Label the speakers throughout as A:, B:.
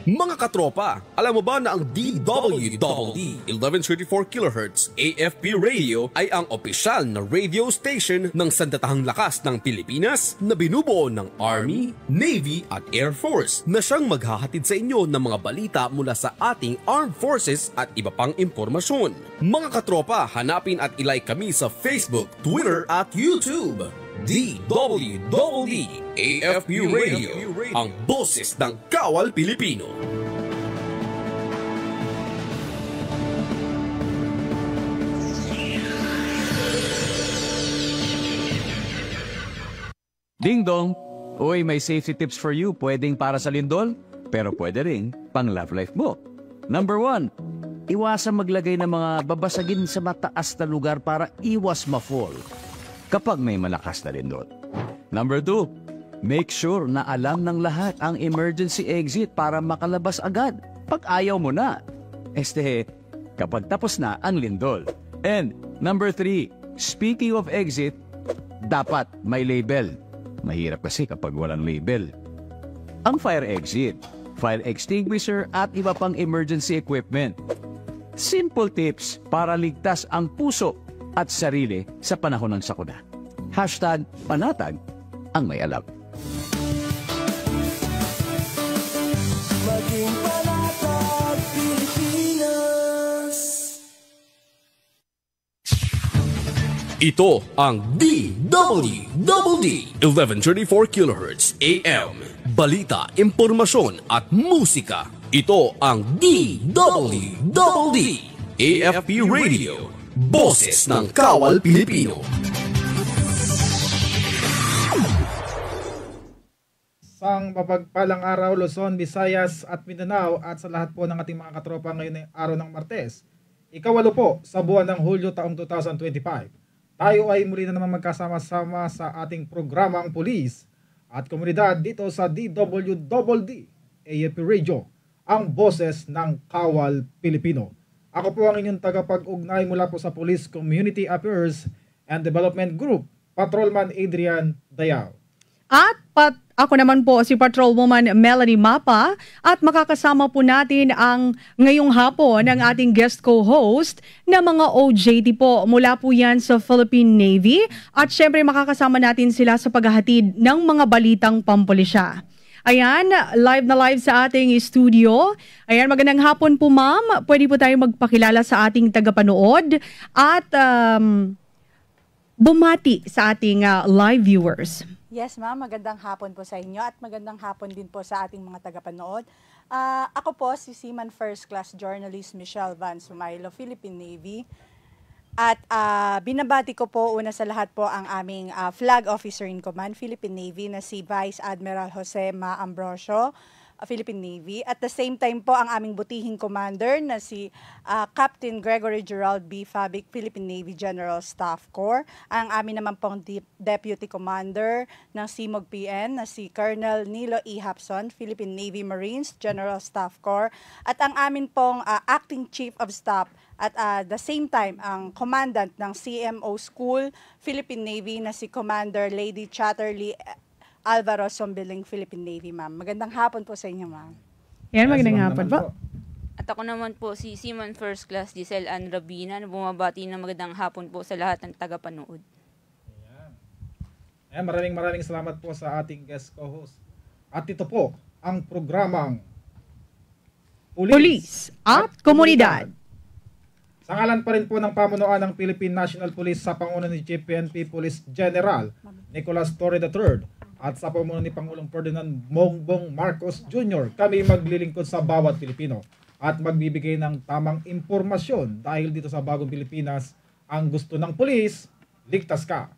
A: Mga katropa, alam mo ba na ang DWDD 1134 kHz AFP Radio ay ang opisyal na radio station ng Sandatahang Lakas ng Pilipinas na binubuo ng Army, Navy at Air Force na siyang maghahatid sa inyo ng mga balita mula sa ating Armed Forces at iba pang impormasyon. Mga katropa, hanapin at ilike kami sa Facebook, Twitter at YouTube. DWDD AFP Radio, ang boses ng Kawal Pilipino.
B: Ding dong! Uy, may safety tips for you. Pwedeng para sa lindol, pero pwede rin pang love life mo. Number 1, iwasan maglagay ng mga babasagin sa mataas na lugar para iwas ma-fall kapag may malakas na lindol. Number 2, make sure na alam ng lahat ang emergency exit para makalabas agad pag ayaw mo na. Kapag tapos na ang lindol. And number 3, speaking of exit, dapat may label. Mahirap kasi kapag walang label. Ang fire exit, fire extinguisher at iba pang emergency equipment. Simple tips para ligtas ang puso at sarili sa panahon ng sakuna. #panatag ang may alam.
C: Maging panatag Pilipinas.
A: Ito ang DWDD 1134 kHz AM. Balita, impormasyon at musika. Ito ang DWDD AFP Radio. Boses ng Kawal Pilipino.
D: Isang mapagpalang araw Luzon, Visayas at Mindanao at sa lahat po ng ating mga katropa ngayon ay araw ng Martes. Ika-8 po sa buwan ng Hulyo taong 2025. Tayo ay muli na naman magkasama-sama sa ating programang Pulis at Komunidad dito sa DWDD AFP Radio, ang boses ng Kawal Pilipino. Ako po ang inyong tagapag-ugnay mula po sa Police Community Affairs and Development Group, Patrolman Adrian Dayao.
E: At ako naman po si Patrolwoman Melanie Mapa at makakasama po natin ang ngayong hapon ng ating guest co-host na mga OJT po. Mula po yan sa Philippine Navy at syempre makakasama natin sila sa paghahatid ng mga balitang pampulisya. Ayan, live na live sa ating studio. Ayan, magandang hapon po ma'am. Pwede po tayo magpakilala sa ating tagapanood at bumati sa ating live viewers.
F: Yes ma'am, magandang hapon po sa inyo at magandang hapon din po sa ating mga tagapanood. Ako po si Seaman First Class Journalist Michelle Van Sumailo, Philippine Navy. At binabati ko po una sa lahat po ang aming Flag Officer in Command, Philippine Navy, na si Vice Admiral Jose Ma Ambrosio, Philippine Navy. At the same time po ang aming butihing commander na si Captain Gregory Gerald B. Fabic, Philippine Navy General Staff Corps. Ang amin naman pong Deputy Commander ng CMOG PN na si Colonel Nilo E. Hapson, Philippine Navy Marines General Staff Corps. At ang amin pong Acting Chief of Staff at the same time ang Commandant ng CMO School, Philippine Navy na si Commander Lady Chatterley Alvaro Sombiling, Philippine Navy, ma'am. Magandang hapon po sa inyo, ma'am.
E: Yan, magandang hapon po.
G: At ako naman po si Seaman First Class Giselle Ann Rabina na bumabati ng magandang hapon po sa lahat ng tagapanood.
D: Ayan, maraming salamat po sa ating guest co-host. At ito po ang programang
E: Pulis at Komunidad.
D: Sa ngalan pa rin po ng pamunuan ng Philippine National Police sa panguna ni Chief PNP Police General Nicolas Torre III at sa pamunuan ni Pangulong Ferdinand Bongbong Marcos Jr., kami maglilingkod sa bawat Pilipino at magbibigay ng tamang impormasyon dahil dito sa bagong Pilipinas, ang gusto ng pulis, ligtas ka.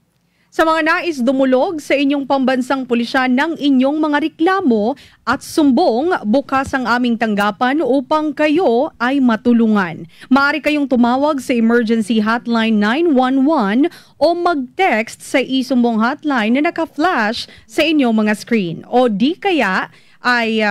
E: Sa mga nais dumulog sa inyong pambansang pulisya ng inyong mga reklamo at sumbong, bukas ang aming tanggapan upang kayo ay matulungan. Maaari kayong tumawag sa Emergency Hotline 911 o mag-text sa isumbong hotline na naka-flash sa inyong mga screen. O di kaya ay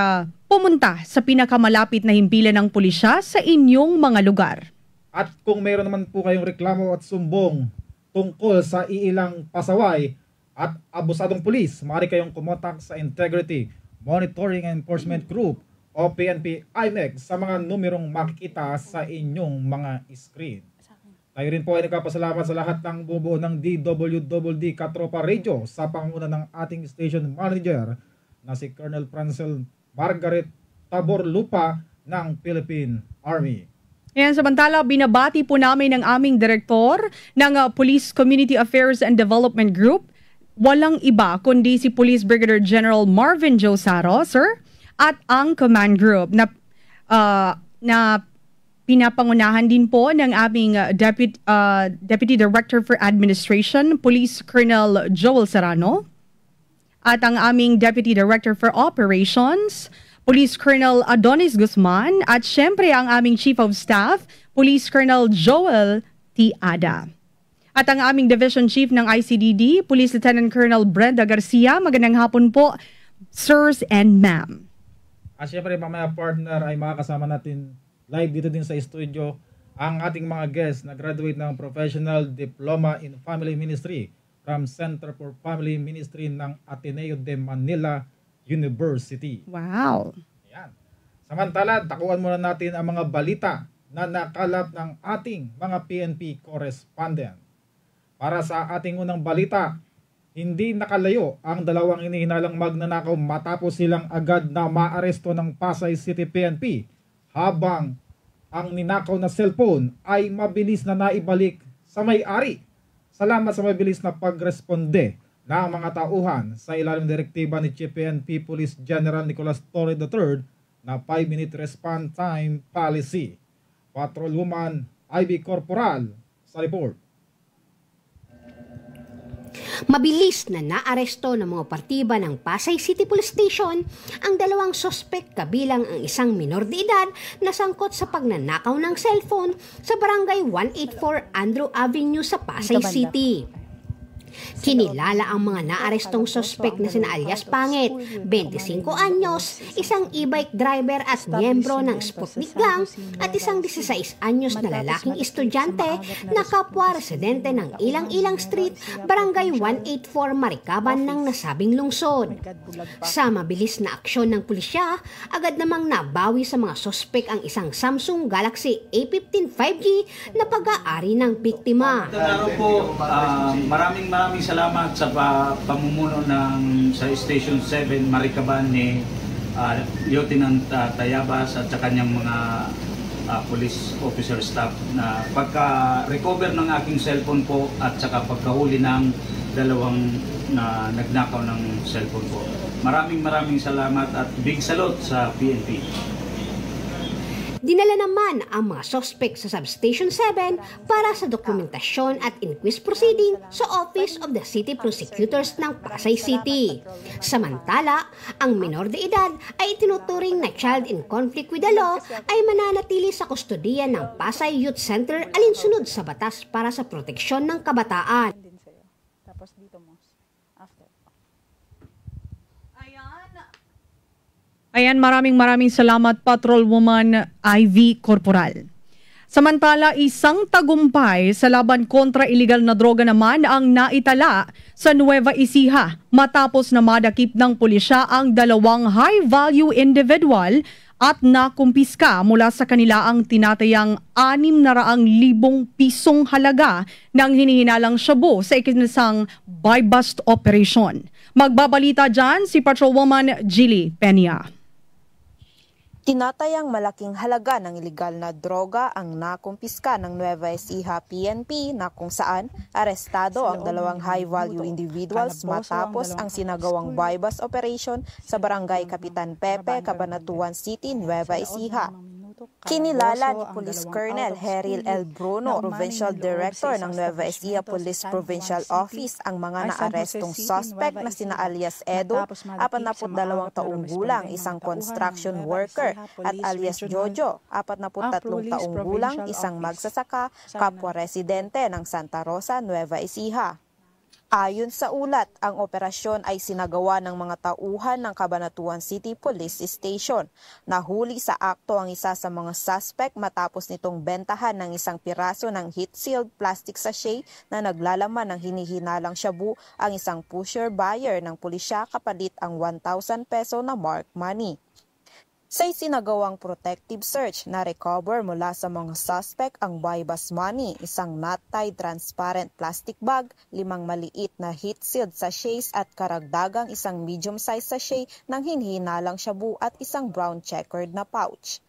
E: pumunta sa pinakamalapit na himpilan ng pulisya sa inyong mga lugar.
D: At kung mayroon naman po kayong reklamo at sumbong tungkol sa iilang pasaway at abusadong pulis, maaari kayong kumontak sa Integrity Monitoring and Enforcement Group o PNP IMEC sa mga numerong makikita sa inyong mga screen. Tayo rin po ay nagpapasalamat sa lahat ng bumubuo ng DWDD Katropa Radio sa pangunguna ng ating station manager na si Colonel Francel Margaret Taborlupa ng Philippine Army.
E: Ayan, samantala, binabati po namin ang aming direktor ng Police Community Affairs and Development Group. Walang iba kundi si Police Brigadier General Marvin Josaro, sir, at ang command group na pinapangunahan din po ng aming Deputy Director for Administration, Police Colonel Joel Serrano, at ang aming Deputy Director for Operations, Police Colonel Adonis Guzman, at syempre ang aming Chief of Staff, Police Colonel Joel T. Ada. At ang aming Division Chief ng ICDD, Police Lieutenant Colonel Brenda Garcia. Magandang hapon po, sirs and ma'am.
D: At syempre mamaya partner ay makakasama natin live dito din sa studio ang ating mga guests na graduate ng Professional Diploma in Family Ministry from Center for Family Ministry ng Ateneo de Manila University.
E: Wow.
D: Ayan. Samantala, takuan muna natin ang mga balita na nakalap ng ating mga PNP correspondent. Para sa ating unang balita, hindi nakalayo ang dalawang inihinalang magnanakaw matapos silang agad na maaresto ng Pasay City PNP habang ang ninakaw na cellphone ay mabilis na naibalik sa may-ari. Salamat sa mabilis na pagresponde ng mga tauhan sa ilalim ng direktiba ni Chief PNP Police General Nicolas Torre III na 5-minute response time policy. Patrolwoman Ivy Corporal sa report.
H: Mabilis na naaresto ng mga partiba ng Pasay City Police Station ang dalawang sospek kabilang ang isang minor de edad na sangkot sa pagnanakaw ng cellphone sa barangay 184 Andrew Avenue sa Pasay City. Kinilala ang mga naarestong sospek na sina alias Pangit, 25 anyos, isang e-bike driver at miyembro ng Sputnik Gang at isang 16 anyos na lalaking estudyante na kapwa residente ng Ilang-Ilang Street, Barangay 184 Marikaban ng nasabing lungsod. Sa mabilis na aksyon ng pulisya, agad namang nabawi sa mga sospek ang isang Samsung Galaxy A15 5G na pag-aari ng biktima.
I: Araw po, maraming salamat sa pamumuno ng sa Station 7 Marikaban ni Lieutenant Tayabas at sa kanyang mga police officer staff na pagka-recover ng aking cellphone po at saka pagkahuli ng dalawang na nagnakaw ng cellphone po. Maraming salamat at big salute sa PNP.
H: Dinala naman ang mga sospek sa Substation 7 para sa dokumentasyon at inquest proceeding sa Office of the City Prosecutors ng Pasay City. Samantala, ang minor de edad ay tinuturing na child in conflict with the law ay mananatili sa kustodiya ng Pasay Youth Center alinsunod sa batas para sa proteksyon ng kabataan.
F: Tapos dito mo. After.
E: Ayan, maraming salamat, Patrolwoman Ivy Corporal. Samantala, isang tagumpay sa laban kontra illegal na droga naman ang naitala sa Nueva Ecija matapos na madakip ng pulisya ang dalawang high-value individual at nakumpiska mula sa kanila ang tinatayang 600,000 pisong halaga ng hinihinalang shabu sa ikinasang buy-bust operation. Magbabalita dyan si Patrolwoman Jilly Peña.
J: Tinatayang malaking halaga ng ilegal na droga ang nakumpiska ng Nueva Ecija PNP na kung saan arestado ang dalawang high-value individuals matapos ang sinagawang buy-bust operation sa Barangay Kapitan Pepe, Cabanatuan City, Nueva Ecija. Kinilala ni Police Colonel Heril L. Bruno, Provincial Director ng Nueva Ecija Police Provincial Office, ang mga naarestong suspect na sina alias Edo, 42 taong gulang, isang construction worker, at alias Jojo, 43 taong gulang, isang magsasaka, kapwa residente ng Santa Rosa, Nueva Ecija. Ayon sa ulat, ang operasyon ay sinagawa ng mga tauhan ng Cabanatuan City Police Station. Nahuli sa akto ang isa sa mga suspect matapos nitong bentahan ng isang piraso ng heat-sealed plastic sachet na naglalaman ng hinihinalang shabu ang isang pusher buyer ng pulisya kapalit ang 1,000 peso na marked money. Sa isinagawang protective search, na-recover mula sa mga suspect ang buy-bus money, isang knot-tied transparent plastic bag, 5 maliit na heat-sealed sachets at karagdagang isang medium-sized sachet ng hinhinalang shabu at isang brown checkered na pouch.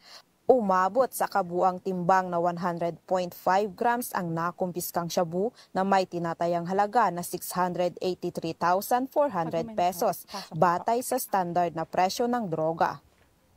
J: Umabot sa kabuang timbang na 100.5 grams ang nakumpiskang shabu na may tinatayang halaga na 683,400 pesos, batay sa standard na presyo ng droga.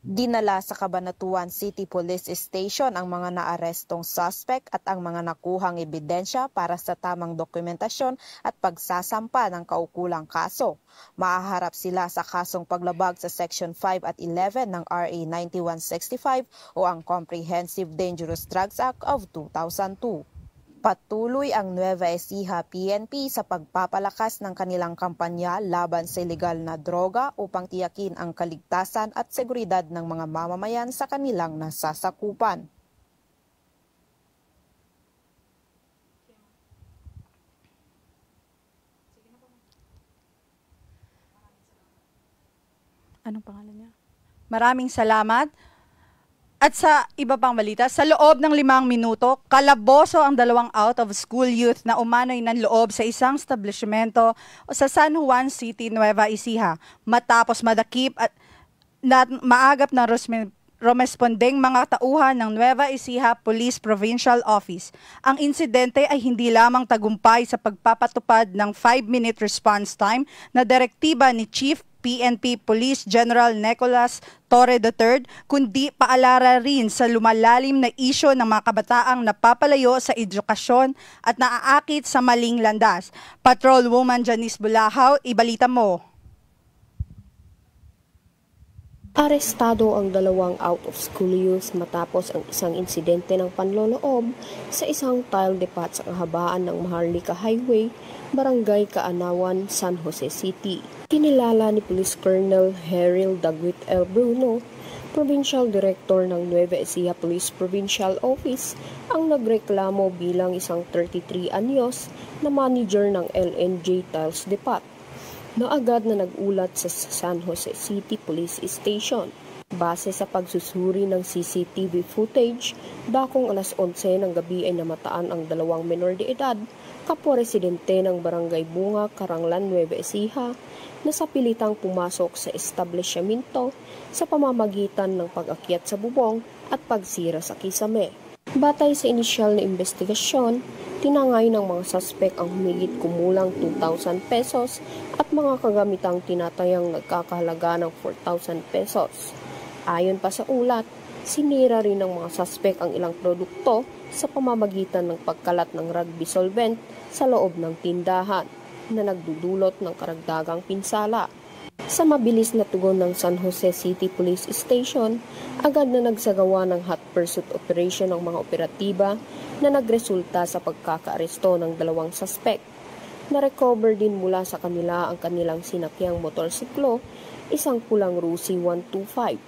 J: Dinala sa Cabanatuan City Police Station ang mga naarestong suspect at ang mga nakuhang ebidensya para sa tamang dokumentasyon at pagsasampa ng kaukulang kaso. Maaharap sila sa kasong paglabag sa Section 5 at 11 ng RA 9165 o ang Comprehensive Dangerous Drugs Act of 2002. Patuloy ang Nueva Ecija PNP sa pagpapalakas ng kanilang kampanya laban sa ilegal na droga upang tiyakin ang kaligtasan at seguridad ng mga mamamayan sa kanilang nasasakupan.
F: Anong pangalan niya? Maraming salamat. At sa iba pang balita, sa loob ng 5 minuto, kalaboso ang 2 out-of-school youth na umano'y nanloob sa isang establishmento sa San Juan City, Nueva Ecija matapos madakip at maagap na rumespondeng mga tauhan ng Nueva Ecija Police Provincial Office. Ang insidente ay hindi lamang tagumpay sa pagpapatupad ng 5-minute response time na direktiba ni Chief PNP Police General Nicolas Torre III, kundi paalala rin sa lumalalim na isyo ng mga kabataang napapalayo sa edukasyon at naaakit sa maling landas. Patrolwoman Janice Bulahaw, ibalita mo.
K: Arestado ang 2 out-of-school youth matapos ang isang insidente ng panloloob sa isang tile depot sa kahabaan ng Maharlika Highway, Barangay Kaanawan, San Jose City. Kinilala ni Police Colonel Heril Daguit L. Bruno, Provincial Director ng Nueva Ecija Police Provincial Office, ang nagreklamo bilang isang 33 anyos na manager ng LNJ Tiles Depot na agad na nagulat sa San Jose City Police Station. Base sa pagsusuri ng CCTV footage, dakong alas 11 ng gabi ay namataan ang 2 menor de edad, kapwa-residente ng Barangay Bunga, Karanglan, Nueva Ecija, na sa pilitang pumasok sa establishmento sa pamamagitan ng pag-akyat sa bubong at pagsira sa kisame. Batay sa inisyal na investigasyon, tinangay ng mga suspek ang humigit kumulang 2,000 pesos at mga kagamitang tinatayang nagkakahalaga ng 4,000 pesos. Ayon pa sa ulat, sinira rin ng mga suspek ang ilang produkto sa pamamagitan ng pagkalat ng rugby solvent sa loob ng tindahan na nagdudulot ng karagdagang pinsala. Sa mabilis na tugon ng San Jose City Police Station, agad na nagsagawa ng hot pursuit operation ng mga operatiba na nagresulta sa pagkakaaresto ng 2 suspek. Na-recover din mula sa kanila ang kanilang sinakyang motorsiklo, isang pulang Rusi 125.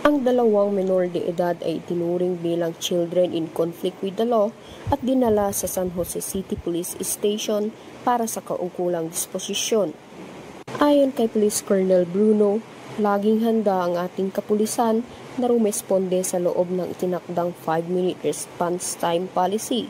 K: Ang 2 menor de edad ay tinuring bilang children in conflict with the law at dinala sa San Jose City Police Station para sa kaukulang disposisyon. Ayon kay Police Colonel Bruno, laging handa ang ating kapulisan na rumesponde sa loob ng itinakdang 5-minute response time policy.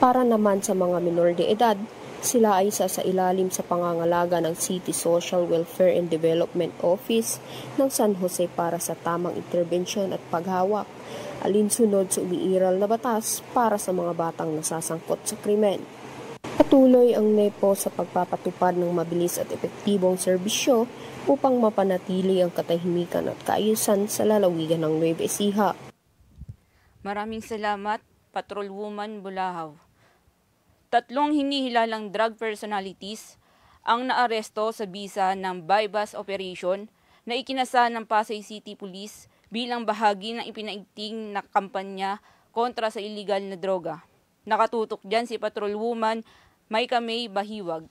K: Para naman sa mga menor de edad, sila ay isa sa ilalim sa pangangalaga ng City Social Welfare and Development Office ng San Jose para sa tamang interbensyon at paghawak, alinsunod sa umiiral na batas para sa mga batang nasasangkot sa krimen. Patuloy ang NEPO sa pagpapatupad ng mabilis at epektibong serbisyo upang mapanatili ang katahimikan at kaayusan sa lalawigan ng Nueva Ecija.
G: Maraming salamat, Patrolwoman Bulahaw. 3 hinihilalang drug personalities ang naaresto sa bisa ng buy-bus operation na ikinasa ng Pasay City Police bilang bahagi ng ipinaigting na kampanya kontra sa iligal na droga. Nakatutok dyan si Patrolwoman Maika May Bahiwag.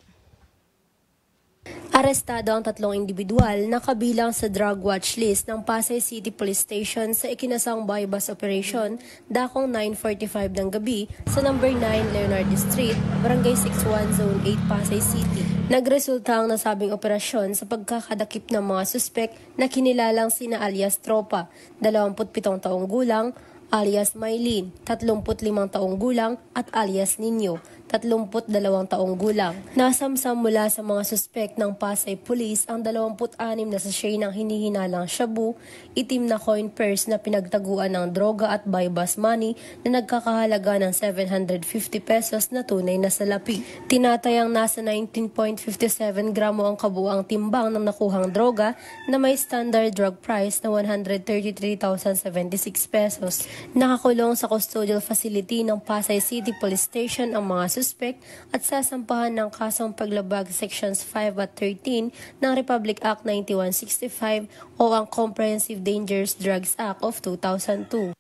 L: Arestado ang 3 individual na kabilang sa drug watch list ng Pasay City Police Station sa ikinasang buy-bus operation dakong 9:45 ng gabi sa number 9 Leonardo Street, Barangay 61, Zone 8, Pasay City. Nagresulta ang nasabing operasyon sa pagkakadakip ng mga suspek na kinilalang sina alias Tropa, 27 taong gulang, alias Maylin, 35 taong gulang at alias Nino, 32 taong gulang. Nasamsam mula sa mga suspek ng Pasay Police ang 26 na sachet ng hinihinalang shabu, itim na coin purse na pinagtaguan ng droga at buy-bus money na nagkakahalaga ng 750 pesos na tunay na salapi. Tinatayang nasa 19.57 gramo ang kabuang timbang ng nakuhang droga na may standard drug price na 133,076 pesos. Nakakulong sa custodial facility ng Pasay City Police Station ang mga suspect at sasampahan ng kasong paglabag sa Sections 5 at 13 ng Republic Act 9165 o ang Comprehensive Dangerous Drugs Act of 2002.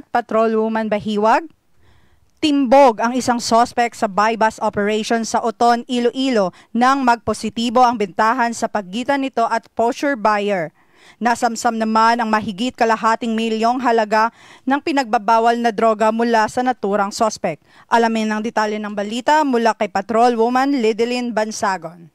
M: Patrolwoman Bahiwag, timbog ang isang suspect sa buy-bus operation sa Oton, Iloilo nang magpositibo ang bintahan sa pagitan nito at poacher buyer. Nasamsam naman ang mahigit kalahating milyong halaga ng pinagbabawal na droga mula sa naturang suspect. Alamin ang detalye ng balita mula kay Patrolwoman Lideline Bansagon.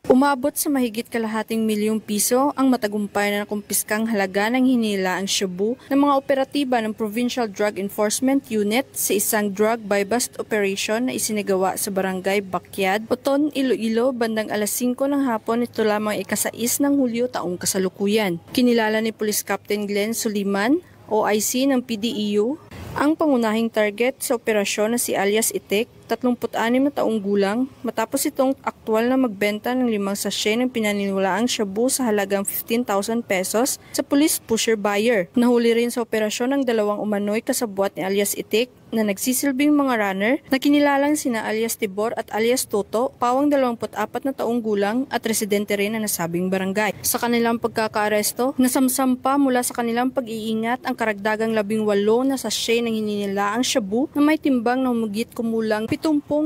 N: Umabot sa mahigit kalahating milyong piso ang matagumpay na nakumpiskang halaga ng hinilaang shabu ng mga operatiba ng Provincial Drug Enforcement Unit sa isang drug buy-bust operation na isinagawa sa Barangay Bakyad, Oton, Iloilo, bandang alas 5 ng hapon ito lamang ikasais ng Hulyo taong kasalukuyan. Kinilala ni Police Captain Glenn Suliman, OIC ng PDEU, ang pangunahing target sa operasyon na si alias Itek, 36 na taong gulang, matapos itong aktwal na magbenta ng 5 sachet ng pinaniniwalaang shabu sa halagang 15,000 pesos sa police pusher buyer. Nahuli rin sa operasyon ng 2 umano'y kasabwat ni alias Itek na nagsisilbing mga runner na kinilalang sina alias Tibor at alias Toto, pawang 24 na taong gulang at residente rin na nasabing barangay. Sa kanilang pagkakaaresto, nasamsampa mula sa kanilang pag-iingat ang karagdagang 18 na sachet ng hininilaang shabu na may timbang na humigit kumulang 70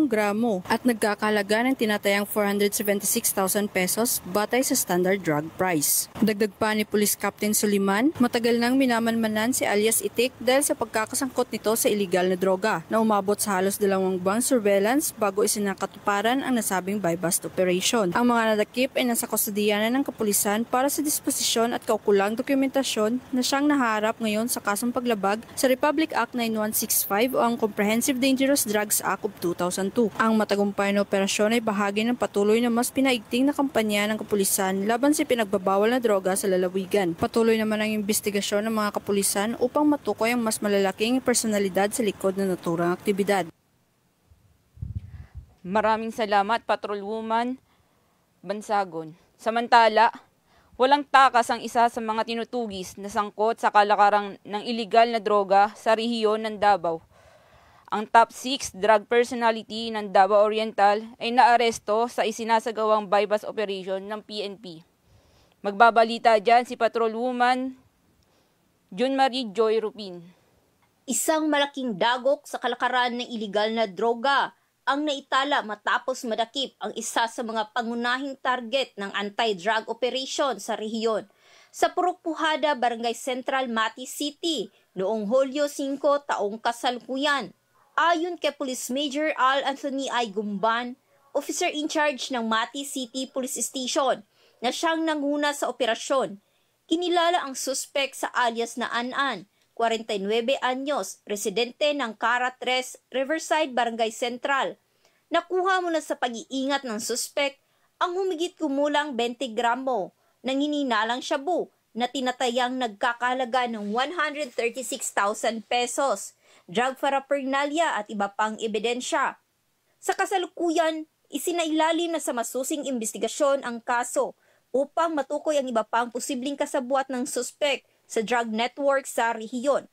N: gramo at nagkakahalaga ng tinatayang 476,000 pesos batay sa standard drug price. Dagdag pa ni Police Captain Suliman, matagal nang minamanmanan si alias Itik dahil sa pagkakasangkot nito sa iligal na droga na umabot sa halos 2 buwang surveillance bago isinakatuparan ang nasabing buy-bust operation. Ang mga nadakip ay nasa kustodiyanan ng kapulisan para sa disposisyon at kaukulang dokumentasyon na siyang naharap ngayon sa kasong paglabag sa Republic Act 9165 o ang Comprehensive Dangerous Drugs Act of 2002. Ang matagumpay na operasyon ay bahagi ng patuloy na mas pinaigting na kampanya ng kapulisan laban sa pinagbabawal na droga sa lalawigan. Patuloy naman ang investigasyon ng mga kapulisan upang matukoy ang mas malalaking personalidad sa likod ng naturang aktibidad.
G: Maraming salamat, Patrolwoman Bansagon. Samantala, walang takas ang isa sa mga tinutugis na sangkot sa kalakaran ng iligal na droga sa rehiyon ng Davao. Ang top 6 drug personality ng Davao Oriental ay naaresto sa isinasagawang buy-bust operation ng PNP. Magbabalita dyan si Patrolwoman June Marie Joy Rupin.
O: Isang malaking dagok sa kalakaran ng iligal na droga ang naitala matapos madakip ang isa sa mga pangunahing target ng anti-drug operation sa rehiyon sa Purok Puhada, Barangay Central, Mati City noong Hulyo 5 taong kasalukuyan. Ayon kay Police Major Al Anthony I. Gumban, officer in charge ng Mati City Police Station, na siyang nanguna sa operasyon, kinilala ang suspek sa alias na Anan, 49 anyos, residente ng Cara 3, Riverside, Barangay Central. Nakuha muna sa pag-iingat ng suspek ang humigit kumulang 20 gramo ng hininalang shabu na tinatayang nagkakahalaga ng 136,000 pesos. Drug paraphernalia at iba pang ebidensya. Sa kasalukuyan, isinailalim na sa masusing investigasyon ang kaso upang matukoy ang iba pang posibleng kasabwat ng suspek sa drug network sa rehiyon.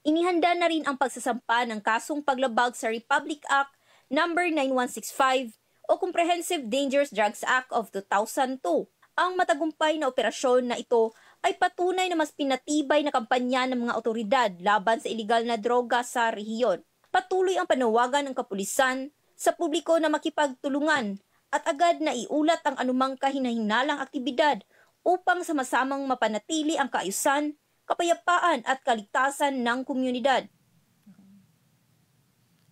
O: Inihanda na rin ang pagsasampa ng kasong paglabag sa Republic Act No. 9165 o Comprehensive Dangerous Drugs Act of 2002. Ang matagumpay na operasyon na ito ay patunay na mas pinatibay na kampanya ng mga otoridad laban sa iligal na droga sa rehiyon. Patuloy ang panawagan ng kapulisan sa publiko na makipagtulungan at agad na iulat ang anumang kahinahinalang aktibidad upang sama-samang mapanatili ang kaayusan, kapayapaan at kaligtasan ng komunidad.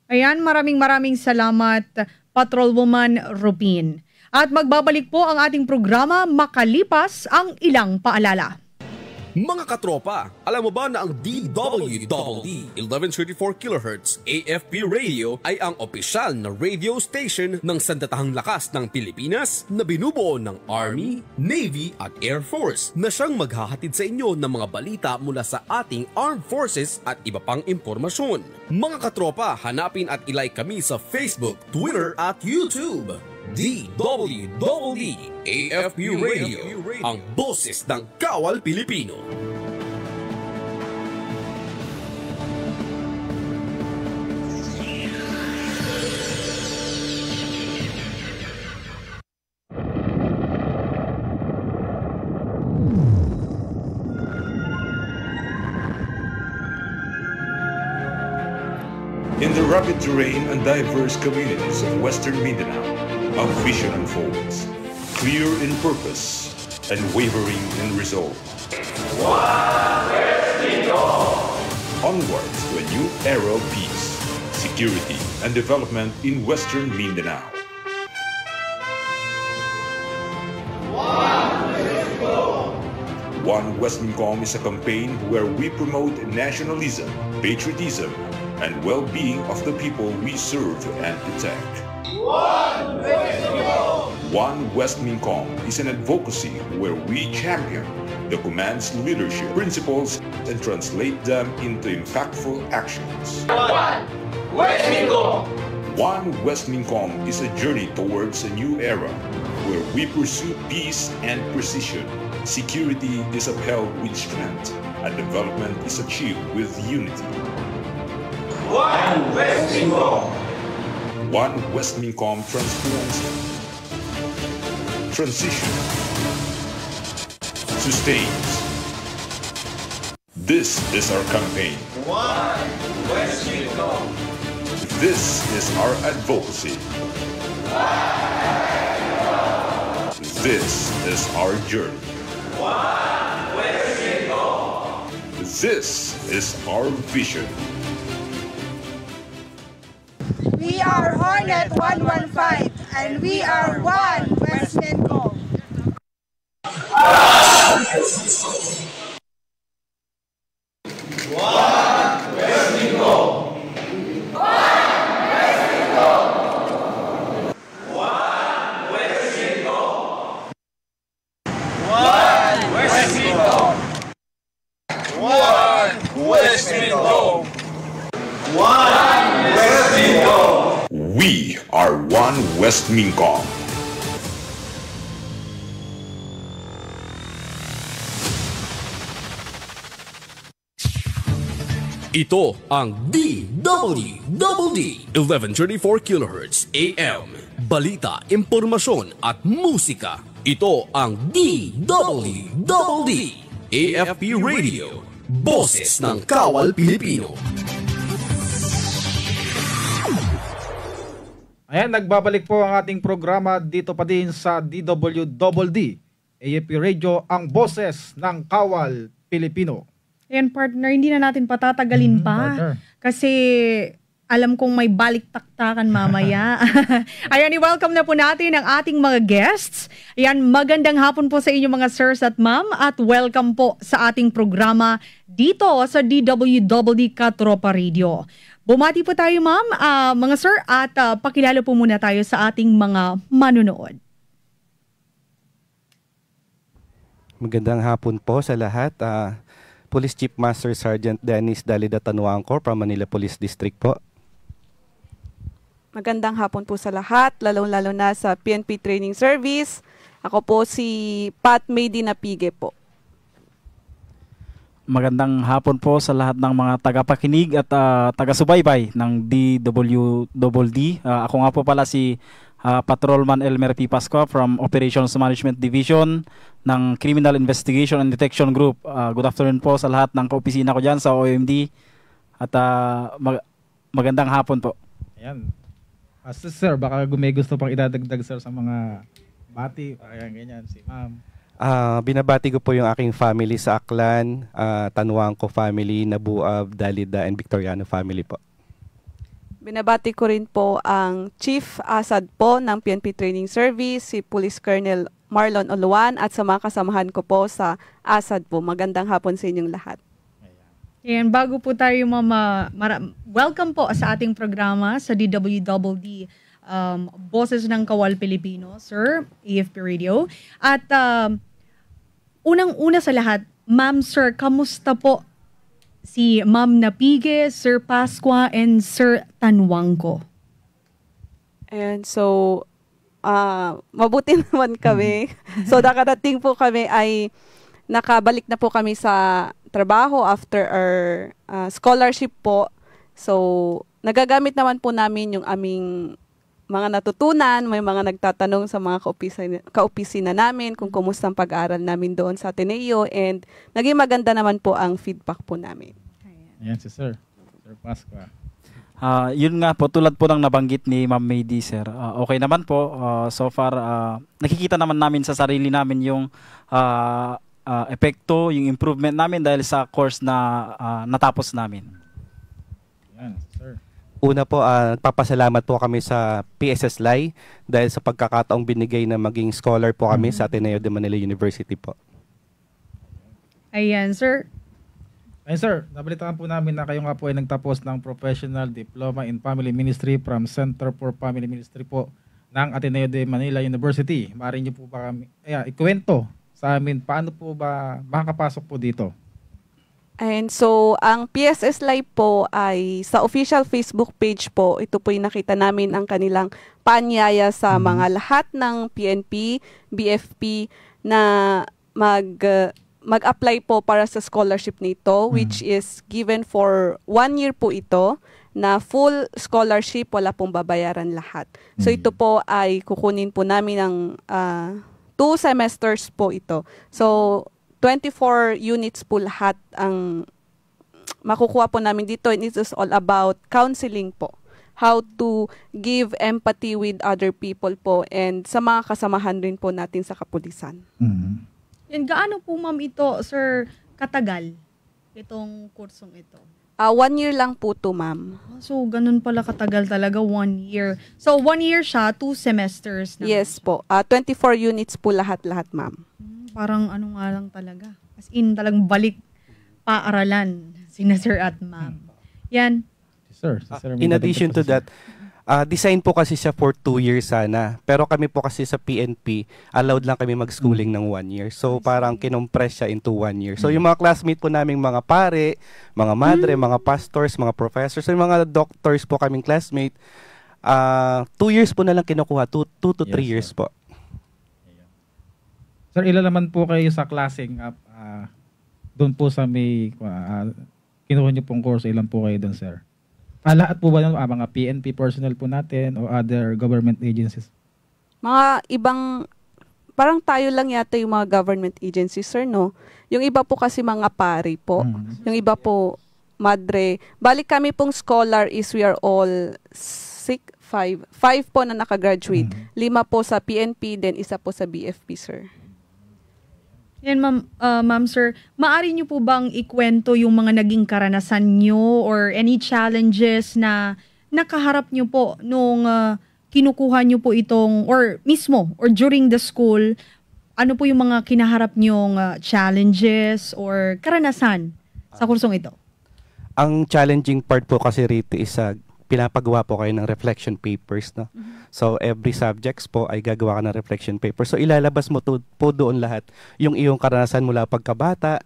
E: Ayan, maraming salamat, Patrolwoman Rupin. At magbabalik po ang ating programa makalipas ang ilang paalala.
A: Mga katropa, alam mo ba na ang DWDD 1134 kHz AFP Radio ay ang opisyal na radio station ng Sandatahang Lakas ng Pilipinas na binubuo ng Army, Navy at Air Force na siyang maghahatid sa inyo ng mga balita mula sa ating Armed Forces at iba pang impormasyon. Mga katropa, hanapin at ilike kami sa Facebook, Twitter at YouTube. DWDD AFP Radio, ang boses ng Kawal Pilipino.
P: In the rugged terrain and diverse communities of Western Mindanao, a vision unfolds, clear in purpose and wavering in resolve. Onward to a new era of peace, security, and development in Western Mindanao. One West Mincom is a campaign where we promote nationalism, patriotism, and well-being of the people we serve and protect. One West Mincom is an advocacy where we champion the command's leadership principles and translate them into impactful actions. One West Mincom! One West Mincom is a journey towards a new era where we pursue peace and precision. Security is upheld with strength, and development is achieved with unity. One West Mincom! One West Mincom transforms, transitions, sustains. This is our campaign. One West Mincom. This is our advocacy. This is our journey. One West Mincom. This is our vision.
Q: We are Hornet 115 and we are one West Mincom.
P: We are one West Mincom.
A: Ito ang DWDD 1134 kHz AM. Balita, impormasyon at musika. Ito ang DWDD AFP Radio. Boses ng Kawal Pilipino.
D: Ayan, nagbabalik po ang ating programa dito pa din sa DWDD AFP Radio, ang boses ng Kawal Pilipino.
E: Ayan, partner, hindi na natin patatagalin pa.
D: Partner.
E: Kasi alam kong may balik-taktakan mamaya. Ayan, i-welcome na po natin ang ating mga guests. Ayan, magandang hapon po sa inyo mga sirs at ma'am at welcome po sa ating programa dito sa DWDD Katropa Radio. Bumati po tayo ma'am, mga sir, at pakilala po muna tayo sa ating mga manunood.
R: Magandang hapon po sa lahat. Police Chief Master Sergeant Dennis Dalida Tanuangco from Manila Police District po.
S: Magandang hapon po sa lahat, lalong-lalo na sa PNP Training Service. Ako po si Pat Medina Pige po.
T: Magandang hapon po sa lahat ng mga tagapakinig at taga-subaybay ng DWDD. Ako nga po pala si Patrolman Elmer P. Pascua from Operations Management Division ng Criminal Investigation and Detection Group. Good afternoon po sa lahat ng kaopisina ko dyan sa OMD at magandang hapon po.
D: Ayan. Sir, baka may gusto pang idadagdag sir sa mga bati, ayan ganyan, si ma'am.
R: Binabati ko po yung aking family sa Aklan, Tanuangco family, Nabuab, Dalida, and Victoriano family po.
S: Binabati ko rin po ang Chief Asad po ng PNP Training Service, si Police Colonel Marlon Oluan at sa mga kasamahan ko po sa Asad po. Magandang hapon sa inyong lahat.
E: Yan, bago po tayo welcome po sa ating programa sa DWDD Boses ng Kawal Pilipino, Sir, AFP Radio. At unang-una sa lahat, Ma'am, Sir, kamusta po si Ma'am Napige, Sir Pasqua, and Sir Tanwangko?
S: And so, mabuti naman kami. So, nakarating po kami ay nakabalik na po kami sa trabaho after our scholarship po. So, nagagamit naman po namin yung aming mga natutunan. May mga nagtatanong sa mga kaopisina namin kung kumusta ang pag-aaral namin doon sa Ateneo, and naging maganda naman po ang feedback po namin.
D: Ayan si Sir Pasqua.
T: Yun nga po, tulad po ng nabanggit ni Ma'am Maydi, sir. Okay naman po. So far, nakikita naman namin sa sarili namin yung epekto, yung improvement namin dahil sa course na natapos namin.
D: Ayan, Sir.
R: Una po, nagpapasalamat po kami sa PSS LAI dahil sa pagkakataong binigay na maging scholar po kami sa Ateneo de Manila University po.
E: Ayan, Sir.
D: Ayun, Sir, nabalitaan po namin na kayo nga po ay nagtapos ng Professional Diploma in Family Ministry from Center for Family Ministry po ng Ateneo de Manila University. Maaari niyo po ba kami ikwento sa amin paano po ba makakapasok po dito?
S: And so, ang PSS Live po ay sa official Facebook page po. Ito po yung nakita namin ang kanilang paanyaya sa mga lahat ng PNP, BFP na mag-apply po para sa scholarship nito, which is given for 1 year po ito, na full scholarship, wala pong babayaran lahat. So ito po ay kukunin po namin ng 2 semesters po ito. So 24 units po lahat ang makukuha po namin dito, and it is all about counseling po. How to give empathy with other people po, and sa mga kasamahan rin po natin sa kapulisan.
E: Yan, gaano po, Ma'am, ito, Sir, katagal itong kursong ito?
S: 1 year lang po to, Ma'am.
E: So, ganun pala katagal talaga, 1 year. So, 1 year siya, 2 semesters na.
S: Yes po. 24 units po lahat-lahat, Ma'am.
E: Parang ano nga lang talaga. As in, talagang balik paaralan sina Sir at Ma'am. Yan.
D: Sir,
R: in addition to that, design po kasi siya for 2 years sana. Pero kami po kasi sa PNP, allowed lang kami mag-schooling ng 1 year. So parang kinompress siya into 1 year. So yung mga classmate po naming mga pare, mga madre, mga pastors, mga professors, yung mga doctors po kaming classmate, 2 years po na lang kinukuha. 2 to 3 years po.
D: Sir, ilan naman po kayo sa klaseng doon po sa may kinuha niyo pong course, ilan po kayo doon, sir? Lahat po ba yun, mga PNP personnel po natin o other government agencies?
S: Mga ibang, parang tayo lang yata yung mga government agencies, sir, no? Yung iba po kasi mga pari po. Yung iba po, madre. Balik kami pong scholar is we are all 5 po na nakagraduate. 5 po sa PNP, then isa po sa BFP, sir.
E: Yan, Ma'am, Sir, maaari niyo po bang ikwento yung mga naging karanasan niyo or any challenges na nakaharap niyo po nung kinukuha niyo po itong, or mismo, or during the school, ano po yung mga kinaharap niyong challenges or karanasan sa kursong ito?
R: Ang challenging part po kasi rito is pinapagawa po kayo ng reflection papers, no? So every subjects po ay gagawa ka ng reflection paper. So ilalabas mo po doon lahat yung iyong karanasan mula pagkabata,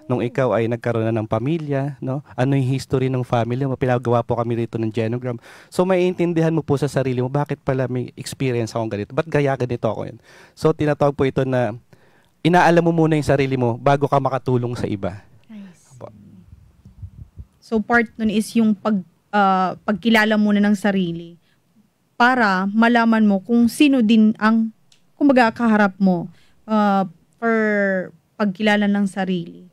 R: nung ikaw ay nagkaroon na ng pamilya, no? Ano yung history ng family mo? Pinagawa po kami rito ng genogram. So maiintindihan mo po sa sarili mo, bakit pala may experience akong ganito? Ba't ganito ako yun? So tinatawag po ito na inaalam mo muna yung sarili mo bago ka makatulong sa iba.
E: Nice. So part nun is yung pagkilala muna ng sarili para malaman mo kung sino din ang kumbaga kaharap mo for pagkilala ng sarili.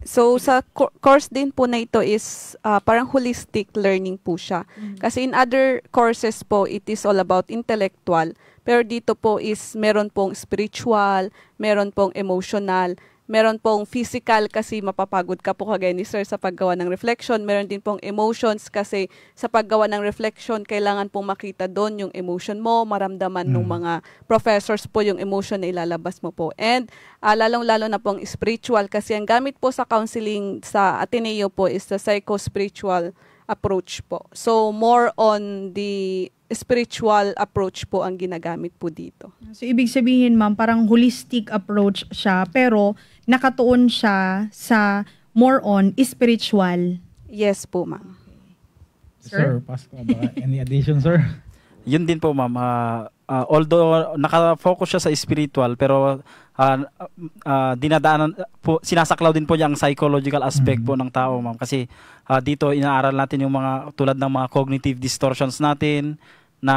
S: So sa course din po na ito is parang holistic learning po siya. Kasi in other courses po, it is all about intellectual. Pero dito po is meron pong spiritual, meron pong emotional, Meron pong physical kasi mapapagod ka po kagaya ni Sir sa paggawa ng reflection. Meron din pong emotions kasi sa paggawa ng reflection, kailangan pong makita doon yung emotion mo, maramdaman ng mga professors po yung emotion na ilalabas mo po. And lalong-lalo na pong spiritual kasi ang gamit po sa counseling sa Ateneo po is the psycho-spiritual approach po. So more on the spiritual approach po ang ginagamit po dito.
E: So ibig sabihin ma'am, parang holistic approach siya pero nakatuon siya sa more on spiritual.
S: Yes po ma'am.
D: Sir, Pasco, any addition sir?
T: Yun din po ma'am. Although naka-focus siya sa spiritual pero dinadaanan po, sinasaklaw din po niya ang psychological aspect po ng tao ma'am kasi dito inaaral natin yung mga tulad ng mga cognitive distortions natin na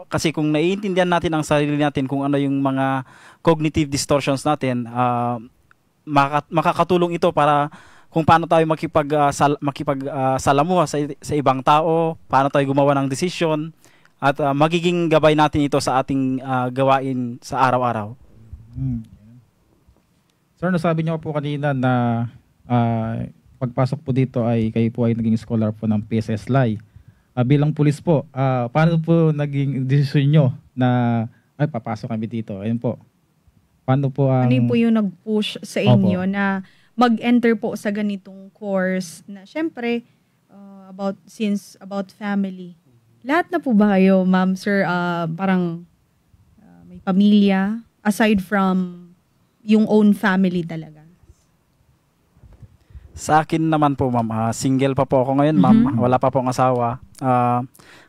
T: kasi kung naiintindihan natin ang sarili natin kung ano yung mga cognitive distortions natin, makakatulong ito para kung paano tayo makipagsalamuha sa ibang tao, paano tayo gumawa ng desisyon, at magiging gabay natin ito sa ating gawain sa araw-araw.
D: Sir, nasabi niyo po kanina na pagpasok po dito ay kayo po ay naging scholar po ng PSS Lai. Bilang pulis po, paano po naging desisyon nyo na ay papasok kami dito? Ayun po. Paano po ang...
E: Ano po yung nag-push sa inyo na mag-enter po sa ganitong course na syempre about family? Lahat na po ba kayo, ma'am, sir, parang may pamilya aside from yung own family talaga?
T: Sa akin naman po ma'am, single pa po ako ngayon ma'am, wala pa pong asawa.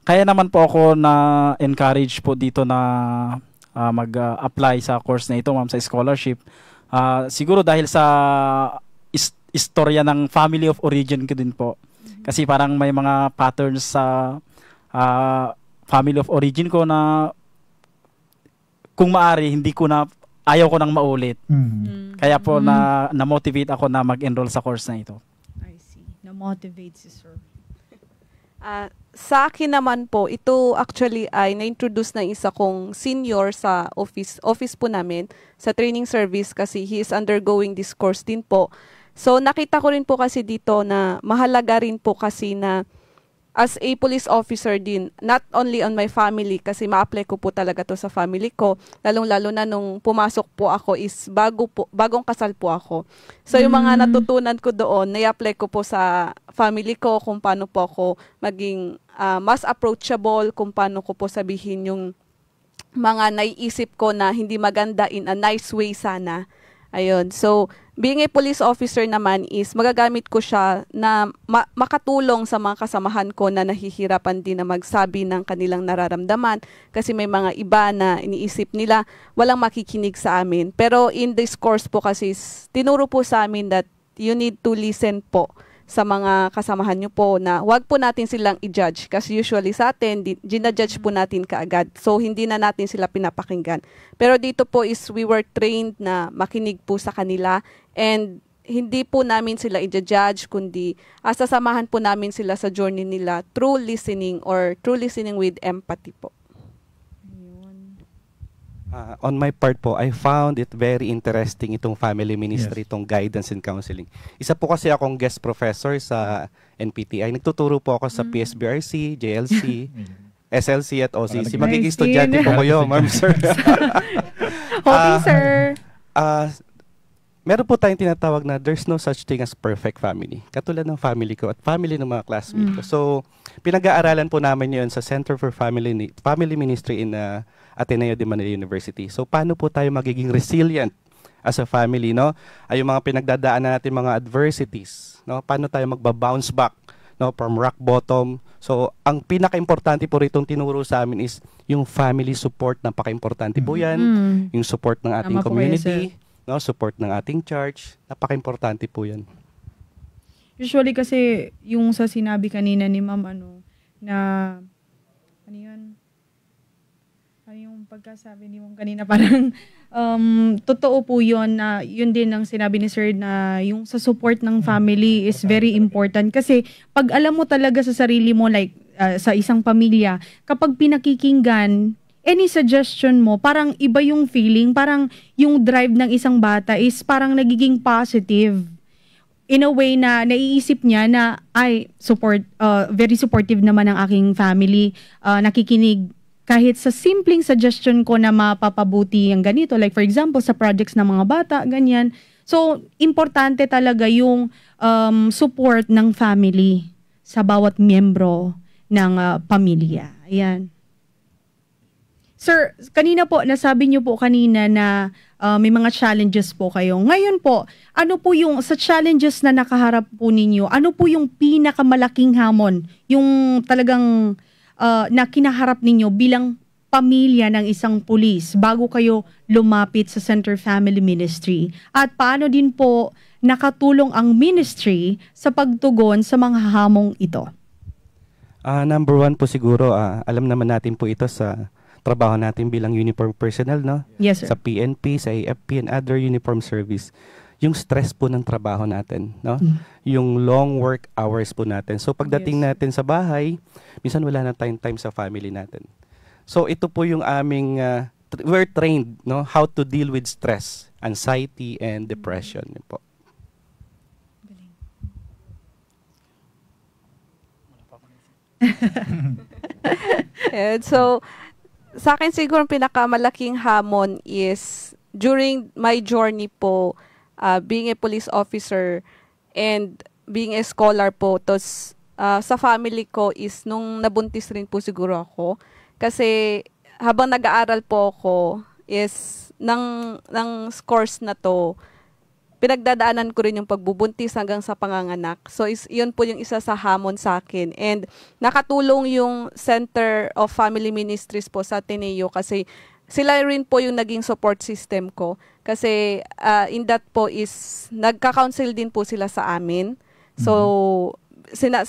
T: Kaya naman po ako na encourage po dito na mag-apply sa course na ito ma'am, sa scholarship. Siguro dahil sa istorya ng family of origin ko din po. Kasi parang may mga patterns sa family of origin ko na kung maari ayaw ko nang maulit. Kaya po na-motivate ako na mag-enroll sa course na ito.
E: I see. Na-motivate si sir.
S: Sa akin naman po, ito actually ay na-introduce ng isa kong senior sa office po namin, sa training service kasi he is undergoing this course din po. So nakita ko rin po kasi dito na mahalaga rin po kasi na as a police officer din, not only on my family, kasi ma-apply ko po talaga to sa family ko, lalong-lalo na nung pumasok po ako is bagong kasal po ako. So yung mga natutunan ko doon, na-apply ko po sa family ko, kung paano po ako maging mas approachable, kung paano ko po sabihin yung mga naiisip ko na hindi maganda in a nice way sana. Ayun. So, being a police officer naman is magagamit ko siya na makatulong sa mga kasamahan ko na nahihirapan din na magsabi ng kanilang nararamdaman kasi may mga iba na iniisip nila walang makikinig sa amin. Pero in this course po kasi tinuro po sa amin that you need to listen po sa mga kasamahan nyo po na wag po natin silang i-judge kasi usually sa atin, ginajudge po natin kaagad. So, hindi na natin sila pinapakinggan. Pero dito po is we were trained na makinig po sa kanila and hindi po namin sila i-judge kundi sasamahan po namin sila sa journey nila through listening or through listening with empathy po.
R: On my part po, I found it very interesting itong family ministry, itong guidance and counseling. Isa po kasi akong guest professor sa NPTI. Nagtuturo po ako sa PSBRC, JLC, SLC at OCC. Magiging estudyante po kayo, ma'am, sir.
E: Okay, sir.
R: Meron po tayong tinatawag na there's no such thing as perfect family. Katulad ng family ko at family ng mga classmates ko. So, pinag-aaralan po namin yun sa Center for Family Ministry in Ateneo de Manila University. So, paano po tayo magiging resilient as a family, no? Ay yung mga pinagdadaanan natin mga adversities, no? Paano tayo magba-bounce back, no, from rock bottom. So, ang pinaka-importante po rito tinuro sa amin is yung family support, napaka-importante po yan. Yung support ng ating community, no, support ng ating church, napaka-importante po yan.
E: Usually kasi yung sa sinabi kanina ni ma'am na ano yun? Ano yung pagkasabi ni ma'am kanina parang totoo po yun na yun din ang sinabi ni sir na yung sa support ng family is very important kasi pag alam mo talaga sa sarili mo like sa isang pamilya, kapag pinakikinggan, any suggestion mo, parang iba yung feeling, parang yung drive ng isang bata is parang nagiging positive. In a way na naiisip niya na very supportive naman ang aking family, nakikinig kahit sa simpleng suggestion ko na mapapabuti ang ganito, like for example sa projects ng mga bata, ganyan. So importante talaga yung support ng family sa bawat miyembro ng pamilya. Ayan. Sir, kanina po, nasabi niyo po kanina na may mga challenges po kayo. Ngayon po, ano po yung, sa challenges na nakaharap po ninyo, ano po yung pinakamalaking hamon, yung talagang na kinaharap ninyo bilang pamilya ng isang pulis bago kayo lumapit sa Center Family Ministry? At paano din po nakatulong ang ministry sa pagtugon sa mga hamong ito?
R: Number one po siguro, alam naman natin po ito sa trabaho natin bilang uniform personnel, no?
E: Yes, sir.
R: Sa PNP, sa AFP, and other uniform service. Yung stress po ng trabaho natin, no? Yung long work hours po natin. So pagdating natin sa bahay, minsan wala na tayong time sa family natin. So ito po yung aming, we're trained, no? How to deal with stress, anxiety, and depression. Yun po.
S: And so, sa akin siguro ang pinakamalaking hamon is during my journey po, being a police officer and being a scholar po, tos sa family ko is nung nabuntis rin po siguro ako. Kasi habang nag-aaral po ako is ng course na to, pinagdadaanan ko rin yung pagbubuntis hanggang sa panganganak. So, yun po yung isa sa hamon sa akin. And nakatulong yung Center of Family Ministries po sa Ateneo kasi sila rin po yung naging support system ko. Kasi in that po is, nagka-counsel din po sila sa amin. So,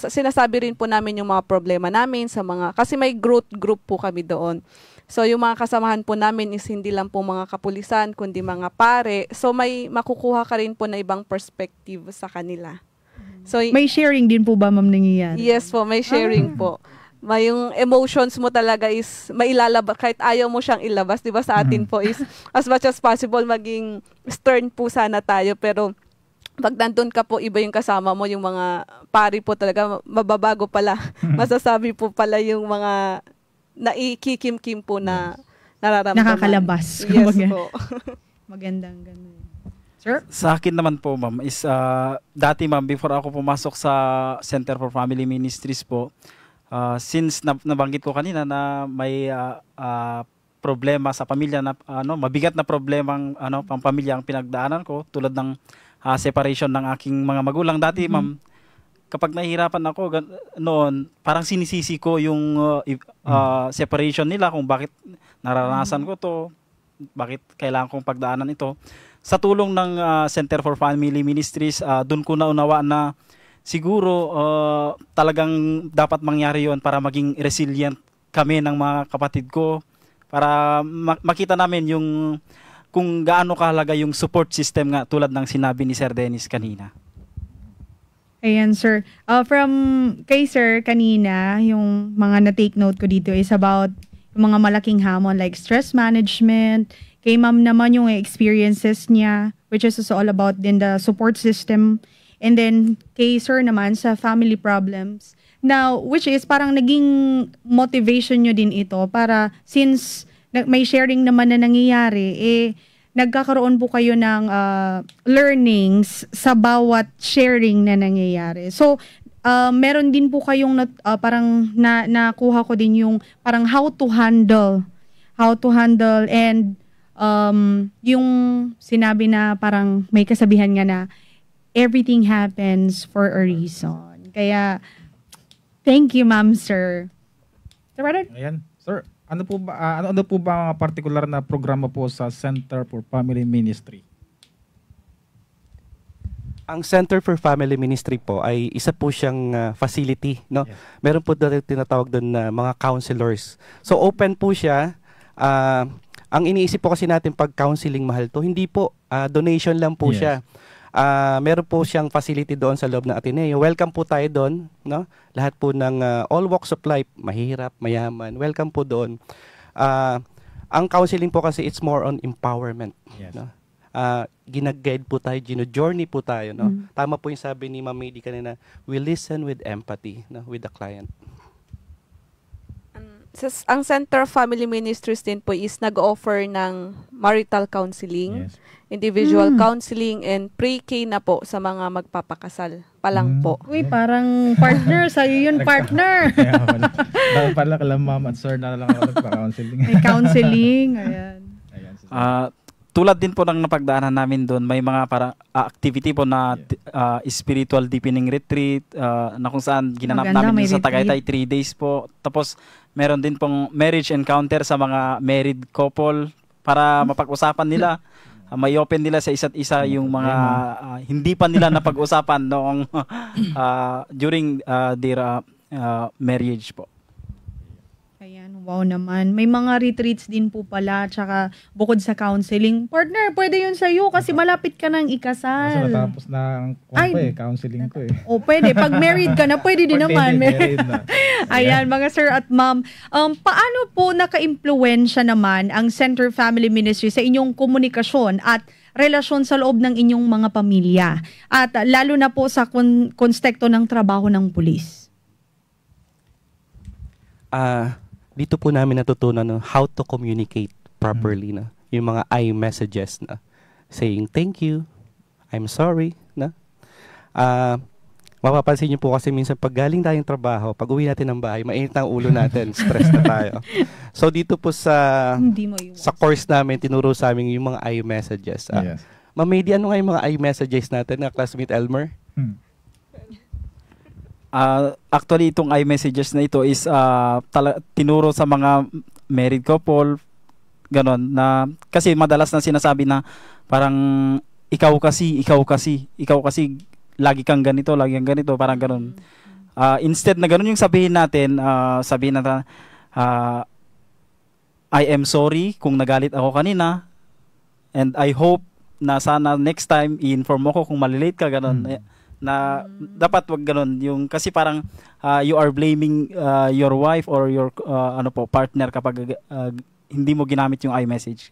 S: sinasabi rin po namin yung mga problema namin sa mga, kasi may growth group po kami doon. So, yung mga kasamahan po namin is hindi lang po mga kapulisan, kundi mga pare. So, may makukuha ka rin po na ibang perspective sa kanila. So,
E: may sharing din po ba, ma'am, nangyayari?
S: Yes po, may sharing po. May yung emotions mo talaga is mailalabas, kahit ayaw mo siyang ilabas, di ba sa atin po is as much as possible maging stern po sana tayo. Pero pag nandun ka po, iba yung kasama mo, yung mga pari po talaga, mababago pala. Masasabi po pala yung mga naikikim-kim po na nararamdaman.
E: Nakakalabas.
S: Yes po.
E: Magandang ganun. Sir?
T: Sa akin naman po, ma'am, is dati, ma'am, before ako pumasok sa Center for Family Ministries po, since nabanggit ko kanina na may problema sa pamilya, na mabigat na problemang pampamilya ang pinagdaanan ko, tulad ng separation ng aking mga magulang. Dati, ma'am, kapag nahihirapan ako noon, parang sinisisi ko yung separation nila, kung bakit naranasan ko to, bakit kailangan kong pagdaanan ito. Sa tulong ng Center for Family Ministries, doon ko naunawa na siguro talagang dapat mangyari yon para maging resilient kami ng mga kapatid ko, para makita namin yung kung gaano kahalaga yung support system nga, tulad ng sinabi ni Sir Dennis kanina.
E: Ayan, sir. From kay sir kanina, yung mga na-take note ko dito is about yung mga malaking hamon like stress management. Kay ma'am naman yung experiences niya, which is also all about din the support system. And then kay sir naman sa family problems. Now, which is parang naging motivation nyo din ito para since may sharing naman na nangyayari, nagkakaroon po kayo ng learnings sa bawat sharing na nangyayari. So, meron din po kayong parang nakuha ko din yung parang how to handle and yung sinabi na parang may kasabihan nga na everything happens for a reason. Kaya, thank you, ma'am, sir. Sir Robert?
D: Ayan, sir. Ano po ba ang particular na programa po sa Center for Family Ministry?
R: Ang Center for Family Ministry po ay isa po siyang facility, no? Yes. Meron po tinatawag doon na mga counselors. So open po siya. Ang iniisip po kasi natin pag counseling, mahal to, hindi po, donation lang po siya. Meron po siyang facility doon sa loob ng Ateneo. Welcome po tayo doon, no? Lahat po ng all walks of life, mahirap, mayaman, welcome po doon. Ang counseling po kasi it's more on empowerment.
D: Yes.
R: No? Ginag-guide po tayo, gino-journey po tayo. No? Tama po yung sabi ni Ma'am Mady kanina, we listen with empathy, no? With the client.
S: Ang Center of Family Ministries din po is nag-offer ng marital counseling, individual counseling, and pre-K na po sa mga magpapakasal pa lang po.
E: Uy, parang partner. Sa'yo yun, partner.
D: Dapat pala kala ma'am at sir na lang ako nagpa-counseling.
E: May counseling. Ayan.
T: Tulad din po ng napagdaanan namin doon, may mga activity po na spiritual deepening retreat na kung saan ginanap namin sa Tagaytay 3 days po. Tapos meron din pong marriage encounter sa mga married couple para mapag-usapan nila. May open nila sa isa't isa yung mga hindi pa nila napag-usapan noong during their marriage po.
E: Ayan, wow naman. May mga retreats din po pala, tsaka bukod sa counseling. Partner, pwede yun sa'yo kasi malapit ka nang ikasal.
D: Kasi natapos na counseling ko eh.
E: O, pwede. Pag married ka na, pwede din naman.
D: Married na.
E: Ayan, mga sir at ma'am. Paano po naka-impluwensya naman ang Center Family Ministry sa inyong komunikasyon at relasyon sa loob ng inyong mga pamilya? At lalo na po sa konteksto ng trabaho ng pulis.
R: Dito po namin natutunan how to communicate properly na yung mga I messages na saying thank you, I'm sorry na mapapansin niyo po kasi minsan pag galing tayong trabaho, pag uwi natin ng bahay, mainit ang ulo natin, stress na tayo. So dito po sa course namin tinuro sa amin yung mga I messages. Ma'am Mady, ano nga yung mga I messages natin na classmate Elmer?
T: Actually, itong iMessages na ito is tinuro sa mga married couple, ganon, na kasi madalas na sinasabi na parang ikaw kasi, lagi kang ganito, parang ganon. Instead na ganon yung sabihin natin, I am sorry kung nagalit ako kanina, and I hope na sana next time i-inform mo ko kung malilate ka, ganon. Na dapat wag ganun yung kasi parang you are blaming your wife or your partner kapag hindi mo ginamit yung iMessage.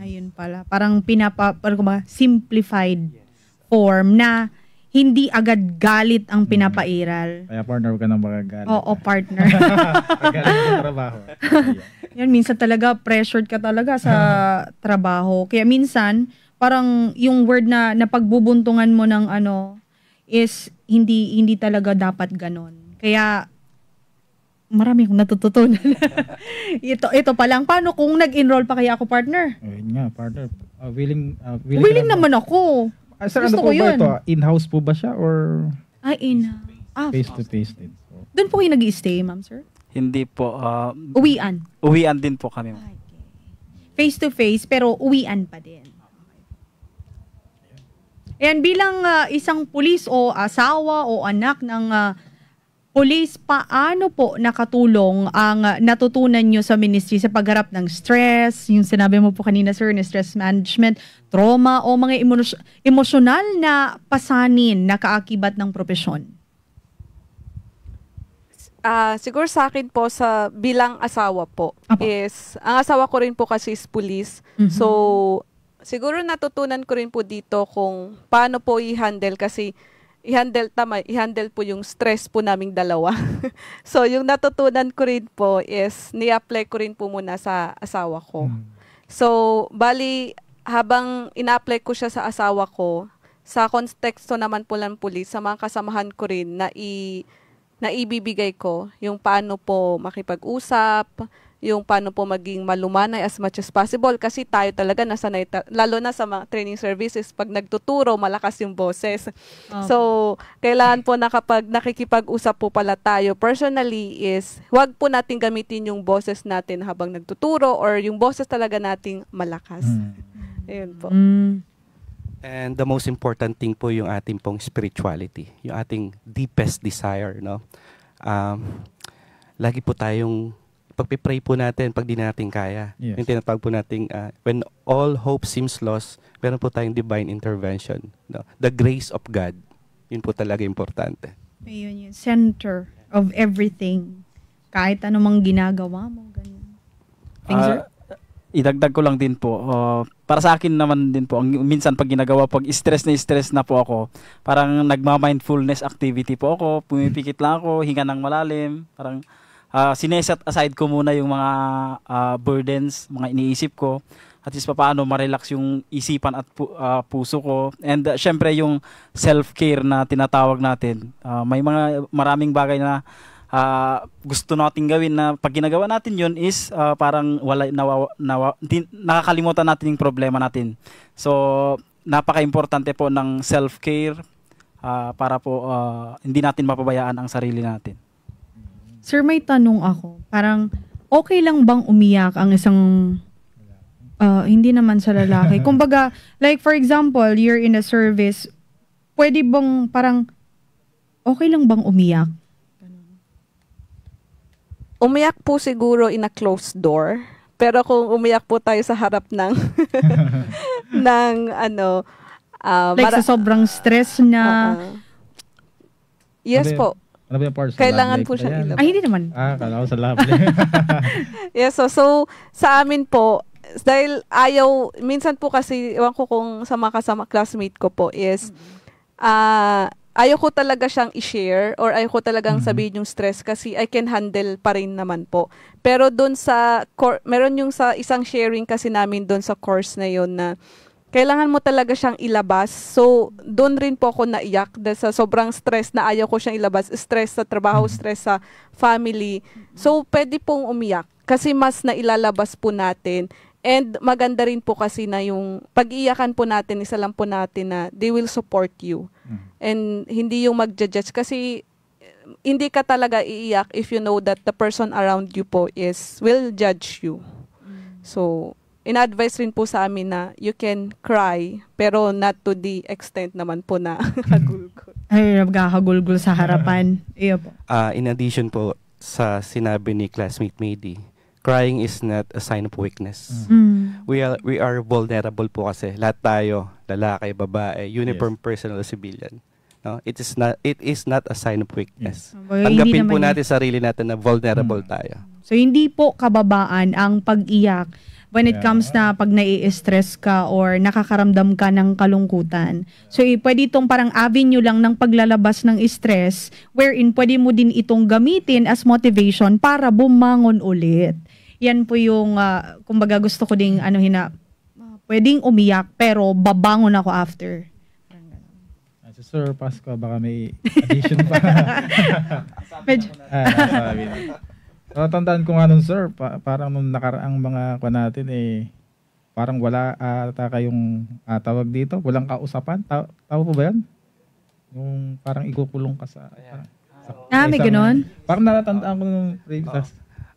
E: Yun pala. Parang simplified form na hindi agad galit ang pinapairal.
D: Kaya partner, huwag ka nang magagalit.
E: Oo, partner.
D: Magalit sa trabaho.
E: Yan, minsan talaga pressured ka talaga sa trabaho. Kaya minsan parang yung word na pagbubuntungan mo ng is hindi talaga dapat ganon. Kaya marami akong natututunan. ito pa lang. Paano kung nag-enroll pa kaya ako, partner?
D: Ayun nga, partner. Willing
E: naman ako.
D: Sir, ano po ba ito? In-house po ba siya or face-to-face din?
E: Doon po kayo nag-i-stay, ma'am, sir?
T: Hindi po.
E: Uwian?
T: Uwian din po kami.
E: Okay. Face-to-face pero uwian pa din. Ayan, bilang isang pulis o asawa o anak ng pulis, paano po nakatulong ang natutunan nyo sa ministry sa pagharap ng stress, yung sinabi mo po kanina, sir, na stress management, trauma, o mga emosyonal na pasanin na kaakibat ng propesyon?
S: Siguro sa akin po, bilang asawa po, is, ang asawa ko rin po kasi is pulis. So, siguro natutunan ko rin po dito kung paano po i-handle kasi i-handle po yung stress po naming dalawa. So, yung natutunan ko rin po is ni-apply ko rin po muna sa asawa ko. So, bali, habang ina-apply ko siya sa asawa ko, sa konteksto naman po ng pulis, sa mga kasamahan ko rin na ibibigay ko yung paano po makipag-usap, yung paano po maging malumanay as much as possible kasi tayo talaga nasanay, lalo na sa mga training services, pag nagtuturo, malakas yung boses. So, kailangan po na kapag nakikipag-usap po pala tayo, personally is, wag po natin gamitin yung boses natin habang nagtuturo or yung boses talaga nating malakas. Ayun po.
R: And the most important thing po yung ating pong spirituality, yung ating deepest desire, no? Lagi po tayong pagpipray po natin pag di natin kaya. Yung tinatawag po nating when all hope seems lost, meron po tayong divine intervention. No? The grace of God. Yun po talaga importante.
E: Ayun yun. Center of everything. Kahit anumang ginagawa mo. Ganyan. thing, sir?
T: Idagdag ko lang din po. Para sa akin naman din po, minsan pag ginagawa, pag stress na po ako, parang nagma-mindfulness activity po ako, pumipikit lang ako, hinga ng malalim, parang sineset aside ko muna yung mga burdens, mga iniisip ko, at least paano ma-relax yung isipan at puso ko. And syempre yung self-care na tinatawag natin, maraming bagay na gusto nating gawin na pag ginagawa natin yun is parang nakakalimutan natin yung problema natin. So napaka-importante po ng self-care para po hindi natin mapabayaan ang sarili natin.
E: Sir, may tanong ako. Parang okay lang bang umiyak ang isang hindi naman sa lalaki? Kumbaga, like for example, you're in a service, pwede bang parang okay lang bang umiyak?
S: Umiyak po siguro in a closed door. Pero kung umiyak po tayo sa harap ng
E: like sa sobrang stress na
S: yes po.
D: Ano ba yung part?
S: Kailangan po siya ilabas.
E: Ay, hindi naman.
D: Kala ko sa lovely.
S: Yes, so sa amin po, dahil minsan po kasi, ewan ko kung sa mga kasama classmate ko po is, ayaw ko talaga siyang i-share or ayaw ko talagang sabihin yung stress kasi I can handle pa rin naman po. Pero doon meron yung sa isang sharing kasi namin doon sa course na yun na kailangan mo talaga siyang ilabas. So, doon rin po ako naiyak dahil sa sobrang stress na ayaw ko siyang ilabas. Stress sa trabaho, stress sa family. So, pwede pong umiyak kasi mas nailalabas po natin. And maganda rin po kasi na yung pag-iyakan po natin, isa lang po natin na they will support you. And hindi yung mag-judge kasi hindi ka talaga iiyak if you know that the person around you po will judge you. So, in-advise rin po sa amin na you can cry pero not to the extent naman po na hagulgol.
E: Ay, nagkakagulgol sa harapan. Iyo po.
R: In addition po sa sinabi ni classmate Mady, crying is not a sign of weakness. We are vulnerable po kasi lahat tayo, lalaki, babae, uniform person o civilian. No? It is not a sign of weakness. Tanggapin po natin sarili natin na vulnerable tayo.
E: So hindi po kababaan ang pag-iyak when it comes na pag nai-stress ka or nakakaramdam ka ng kalungkutan. So pwede itong parang avenue lang ng paglalabas ng stress wherein pwede mo din itong gamitin as motivation para bumangon ulit. Yan po yung kumbaga gusto ko ding pwedeng umiyak pero babangon ako after.
D: Si Sir Pasco, baka may addition pa. So, tandaan ko nga nun, sir, parang nung nakaraang mga natin, parang wala kayong tawag dito, walang kausapan. Tawag po ba yan? Yung parang ikukulong ka sa
E: may ganon?
D: Parang natatandaan ko nung previous.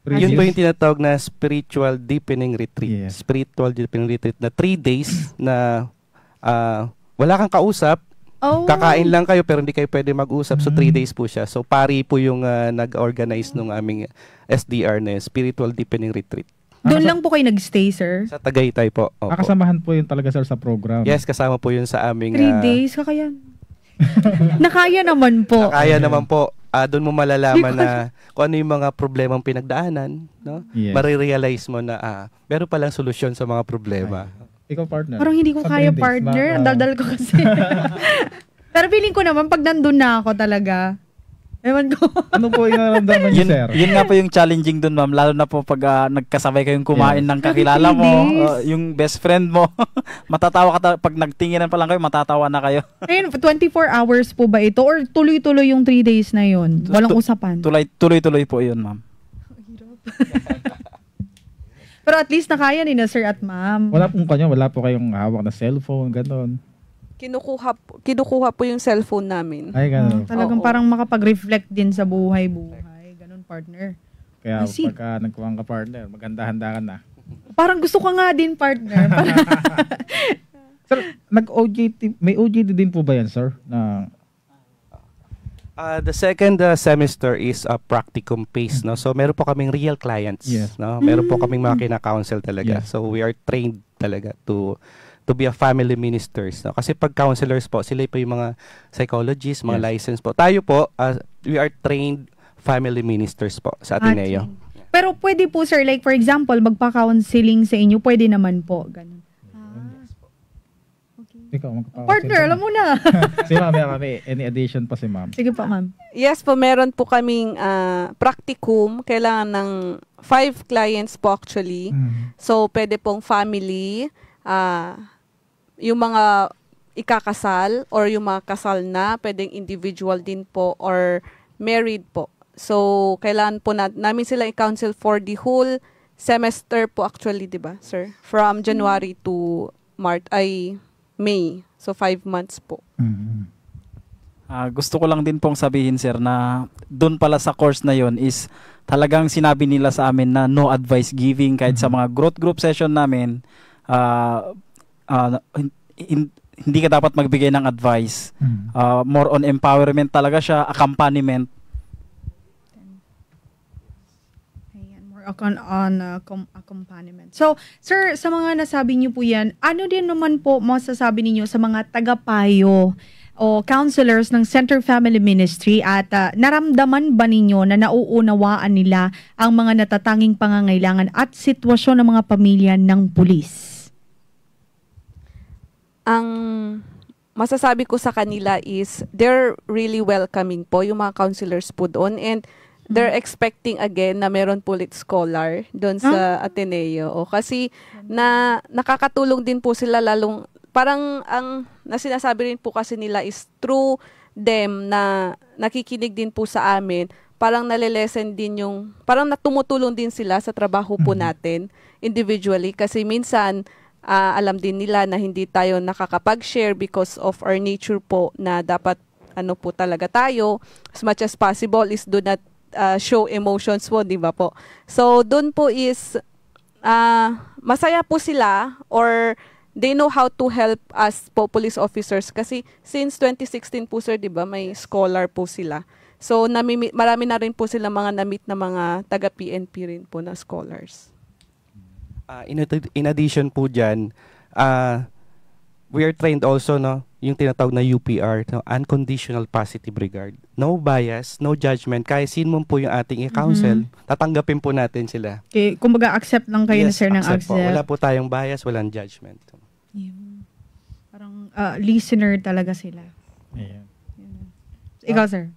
R: Yun po yung tinatawag na spiritual deepening retreat. Yeah. Spiritual deepening retreat na 3 days na wala kang kausap, kakain lang kayo pero hindi kayo pwede mag-usap. So 3 days po siya. So pari po yung nag-organize nung aming SDR na Spiritual Deepening Retreat.
E: Doon lang po kayo nag-stay, sir?
R: Sa Tagaytay po.
D: Kasamahan po yun talaga, sir, sa program.
R: Yes, kasama po yun sa aming
E: 3 days, kakayan. Nakaya naman po.
R: Nakaya naman po. Doon mo malalaman na kung ano yung mga problemang pinagdaanan, no? Yes. Marirealize mo na meron palang solusyon sa mga problema.
D: Ikaw, partner.
E: Parang hindi ko kaya, partner. Ang daldal ko kasi. Pero feeling ko naman, pag nandun na ako talaga, ewan ko.
D: Ano po yung naramdaman niyo, sir?
T: Yun nga po yung challenging dun, ma'am. Lalo na po pag nagkasabay kayong kumain ng kakilala mo, yung best friend mo. Matatawa ka pag nagtinginan pa lang kayo, matatawa na kayo.
E: Ayun, 24 hours po ba ito? Or tuloy-tuloy yung 3 days na yun? Walang usapan?
T: Tuloy-tuloy po yun, ma'am.
E: Pero at least nakaya ni na sir at ma'am.
D: Wala po kayong hawak na cellphone, gano'n.
S: Kinukuha po yung cellphone namin.
D: Ay, gano'n.
E: Talagang parang makapag-reflect din sa buhay-buhay. Gano'n, partner.
D: Kaya pagka nagkuhan ka, partner, maganda-handa ka na.
E: Parang gusto ka nga din, partner.
D: Sir, may OJT din po ba yan, sir?
R: The second semester is a practicum phase, no? So meron po kaming real clients, no? Meron po kaming mga kina-counsel talaga. So we are trained talaga to be a family ministers, no? Kasi pag counselors po, sila po yung mga psychologists, mga licensed po. Tayo po, we are trained family ministers po sa Ateneo.
E: Pero pwede po sir, like for example, magpa-counseling sa inyo, pwede naman po. Ganun.
D: Ikaw, magpapakita.
E: Partner, alam mo na.
D: Si ma'am, may any addition pa si ma'am?
E: Sige pa, ma'am.
S: Yes po, meron po kaming practicum. Kailangan ng 5 clients po actually. So, pwede pong family, yung mga ikakasal or yung mga kasal na, pwedeng individual din po or married po. So, kailangan po namin sila i-counsel for the whole semester po actually, di ba, sir? From January to May. So, 5 months po.
T: Gusto ko lang din pong sabihin, sir, na doon pala sa course na yon is talagang sinabi nila sa amin na no advice giving. Kahit sa mga growth group session namin, hindi ka dapat magbigay ng advice. More on empowerment talaga siya, accompaniment.
E: Accompaniment. So, sir, sa mga nasabi niyo po yan, ano din naman po masasabi ninyo sa mga tagapayo o counselors ng Center Family Ministry at naramdaman ba ninyo na nauunawaan nila ang mga natatanging pangangailangan at sitwasyon ng mga pamilya ng pulis?
S: Ang masasabi ko sa kanila is they're really welcoming po yung mga counselors po doon, and they're expecting again na meron po ulit scholar doon sa Ateneo. Kasi nakakatulong din po sila, lalong parang ang sinasabi rin po kasi nila is through them na nakikinig din po sa amin, parang nalilesen din yung, parang natumutulong din sila sa trabaho po natin individually. Kasi minsan, alam din nila na hindi tayo nakakapag-share because of our nature po na dapat po talaga tayo, as much as possible is do not show emotions po, di ba po? So, doon po is, masaya po sila or they know how to help us po, police officers. Kasi since 2016 po, sir, di ba, may scholar po sila. So, marami na rin po sila mga na-meet na mga taga-PNP rin po na scholars.
R: In addition po dyan, we are trained also, no, yung tinatawag na UPR, no, unconditional positive regard. No bias, no judgment. Kaya sino po yung ating i-counsel, tatanggapin po natin sila.
E: Okay, kumbaga accept lang kayo na sir ng accept.
R: Po. Wala po tayong bias, walang judgment.
E: Parang listener talaga sila.
D: Ayan.
E: Ikaw, sir.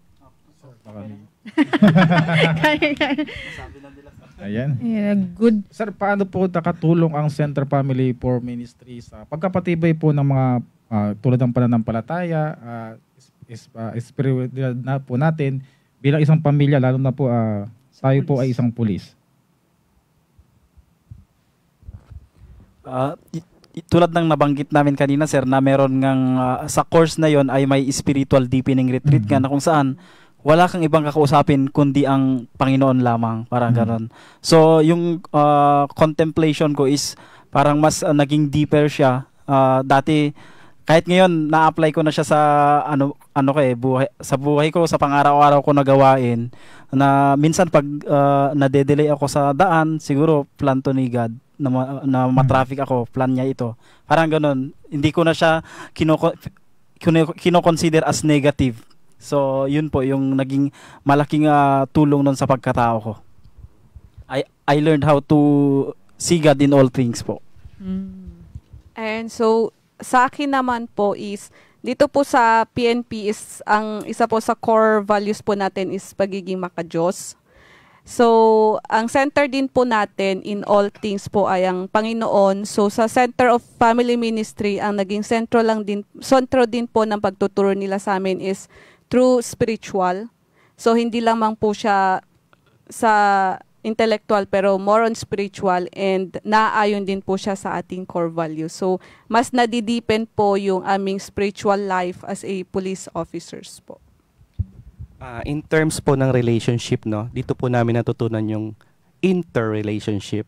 D: Ayan.
E: Good.
D: Sir, paano po nakatulong ang Center Family for Ministry sa pagkapatibay po ng mga tulad ng pananampalataya, spiritual na po natin bilang isang pamilya, lalo na po tayo po ay isang pulis?
T: Tulad ng nabanggit namin kanina, sir, na meron ngang sa course na yon ay may spiritual deepening retreat nga na kung saan wala kang ibang kakausapin kundi ang Panginoon lamang, parang ganon. So, yung contemplation ko is parang mas naging deeper siya. Dati, kahit ngayon, na-apply ko na siya sa buhay ko, sa pang-araw-araw ko na gawain, na minsan pag nade-delay ako sa daan, siguro plan to ni God na matraffic ako, plan niya ito. Parang ganon. Hindi ko na siya kino-consider as negative. So, yun po yung naging malaking tulong nun sa pagkatao ko. I learned how to see God in all things po.
S: And so, sa akin naman po is, dito po sa PNP is, ang isa po sa core values po natin is pagiging makadiyos. So, ang center din po natin in all things po ay ang Panginoon. So, sa Center of Family Ministry, ang naging sentro din po ng pagtuturo nila sa amin is through spiritual. So, hindi lamang po siya sa intellectual pero more on spiritual, and naayon din po siya sa ating core values. So, mas nadideepen po yung aming spiritual life as a police officers po.
R: In terms po ng relationship, no, dito po namin natutunan yung interrelationship,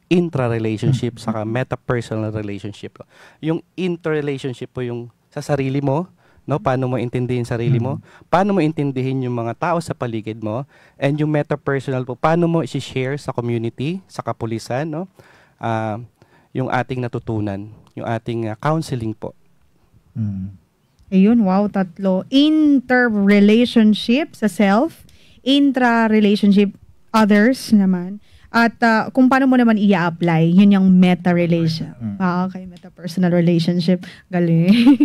R: intra-relationship, saka meta-personal relationship. Yung interrelationship po yung sa sarili mo, no, paano mo intindihin sarili mo, paano mo intindihin yung mga tao sa paligid mo, and yung meta-personal po, paano mo i-share sa community, sa kapulisan, no, yung ating natutunan, yung ating counseling po.
E: Ayun, wow, tatlo. Inter-relationship sa self, intra-relationship others naman. At kung paano mo naman i-apply, yun yung meta-relation. Okay, meta-personal relationship. Galing.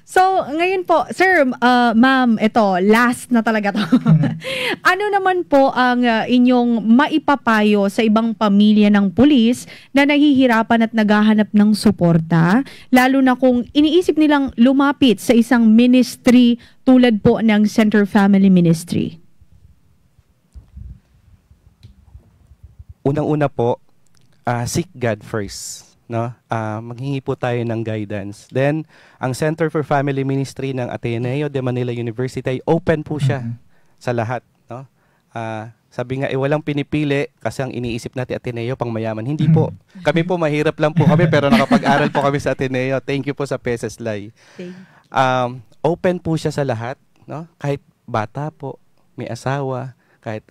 E: So, ngayon po, sir, ma'am, ito, last na talaga to. Ano naman po ang inyong maipapayo sa ibang pamilya ng pulis na nahihirapan at naghahanap ng suporta, lalo na kung iniisip nilang lumapit sa isang ministry tulad po ng Center Family Ministry?
R: Unang-una po, seek God first. No? Maghingi po tayo ng guidance. Then, ang Center for Family Ministry ng Ateneo de Manila University ay open po siya sa lahat. No? Sabi nga, walang pinipili kasi ang iniisip natin Ateneo pang mayaman. Hindi po. Kami po, mahirap lang po kami pero nakapag-aral po kami sa Ateneo. Thank you po sa PSSLay. Open po siya sa lahat. No? Kahit bata po, may asawa, kahit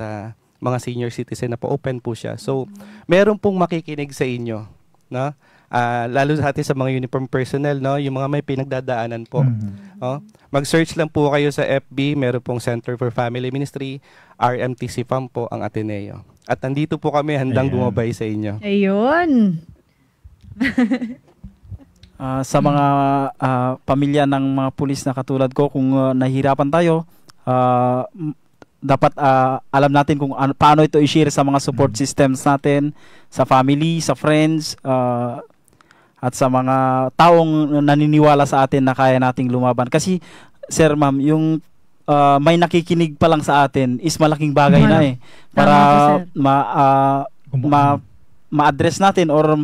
R: mga senior citizen na po, open po siya. So, meron pong makikinig sa inyo, no? Lalo sa atin sa mga uniform personnel, no? Yung mga may pinagdadaanan po. No? Mag-search lang po kayo sa FB, meron pong Center for Family Ministry, RMTC FAM po ang Ateneo. At nandito po kami handang gumabay sa inyo.
E: Ayun.
T: Sa mga pamilya ng mga pulis na katulad ko, kung nahihirapan tayo, dapat alam natin kung paano ito i-share sa mga support systems natin, sa family, sa friends, at sa mga taong naniniwala sa atin na kaya nating lumaban. Kasi, sir, ma'am, yung may nakikinig pa lang sa atin is malaking bagay na eh. Para ma-address natin or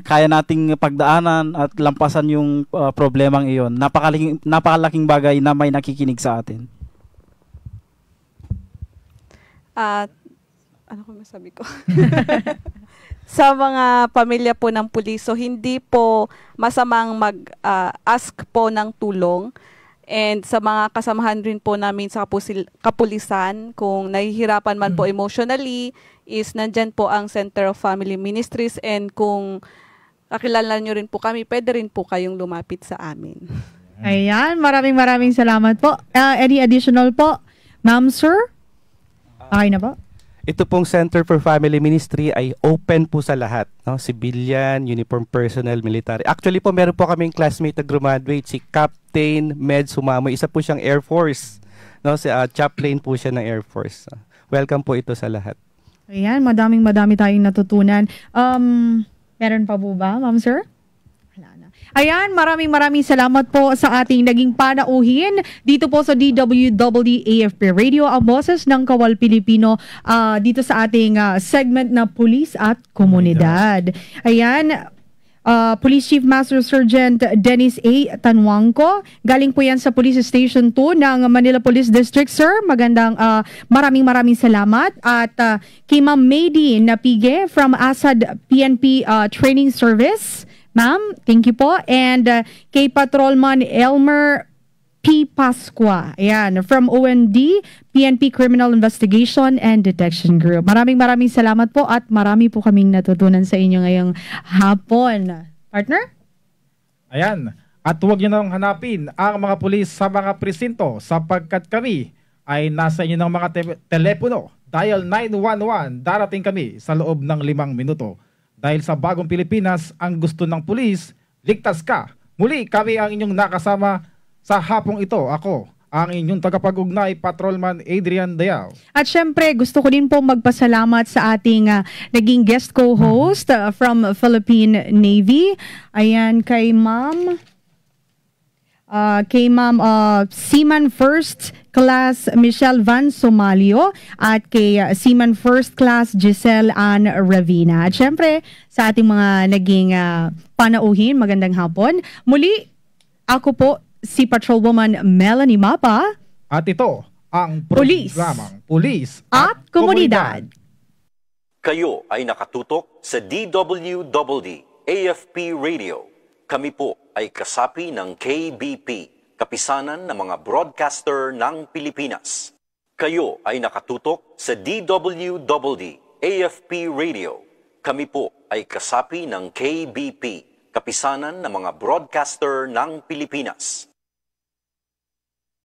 T: kaya nating pagdaanan at lampasan yung problemang iyon. Napakalaking bagay na may nakikinig sa atin.
S: Ano ko masabi ko? Sa mga pamilya po ng pulis, so hindi po masamang mag-ask po ng tulong. And sa mga kasamahan rin po namin sa kapulisan, kung nahihirapan man po emotionally, is nandyan po ang Center of Family Ministries. And kung kakilala nyo rin po kami, pwede rin po kayong lumapit sa amin.
E: Ayan, maraming salamat po. Any additional po? Ma'am, sir? Okay na ba?
R: Ito pong Center for Family Ministry ay open po sa lahat. No? Civilian, uniform personnel, military. Actually po, meron po kaming classmate na graduate, si Captain Med Sumamoy. Isa po siyang Air Force. No? Si chaplain po siya ng Air Force. Welcome po ito sa lahat.
E: Ayan, madami tayong natutunan. Meron pa po ba, ma'am, sir? Ayan, maraming salamat po sa ating naging panauhin dito po sa DWWD AFP Radio, ang boses ng Kawal Pilipino dito sa ating segment na Pulis at Komunidad. Ayan, Police Chief Master Sergeant Dennis A. Tanwangco. Galing po yan sa Police Station 2 ng Manila Police District, sir. Maraming salamat. At kay Ma'am Maydi Napige from ASAD PNP Training Service. Ma'am, thank you po. And kay Patrolman Elmer P. Pasqua, ayan, from OND, PNP Criminal Investigation and Detection Group. Maraming salamat po at marami po kaming natutunan sa inyo ngayong hapon. Partner?
D: Ayan. At huwag nyo nang hanapin ang mga pulis sa mga presinto sapagkat kami ay nasa inyo ng mga telepono. Dial 911, darating kami sa loob ng 5 minuto. Dahil sa bagong Pilipinas, ang gusto ng pulis, ligtas ka. Muli, kami ang inyong nakasama sa hapong ito. Ako, ang inyong tagapag-ugnay, Patrolman Adrian Dayao.
E: At syempre, gusto ko din po magpasalamat sa ating naging guest co-host from Philippine Navy. Ayan, kay Ma'am Seaman First Class Michelle Van Somalio at kay Seaman First Class Giselle Ann Ravina. At syempre, sa ating mga naging panauhin, magandang hapon. Muli, ako po si Patrolwoman Melanie Mapa.
D: At ito ang programang Pulis
E: at Komunidad.
U: Kayo ay nakatutok sa DWWD AFP Radio. Kami po ay kasapi ng KBP, Kapisanan ng mga Broadcaster ng Pilipinas. Kayo ay nakatutok sa DWWD AFP Radio. Kami po ay kasapi ng KBP, Kapisanan ng mga Broadcaster ng Pilipinas.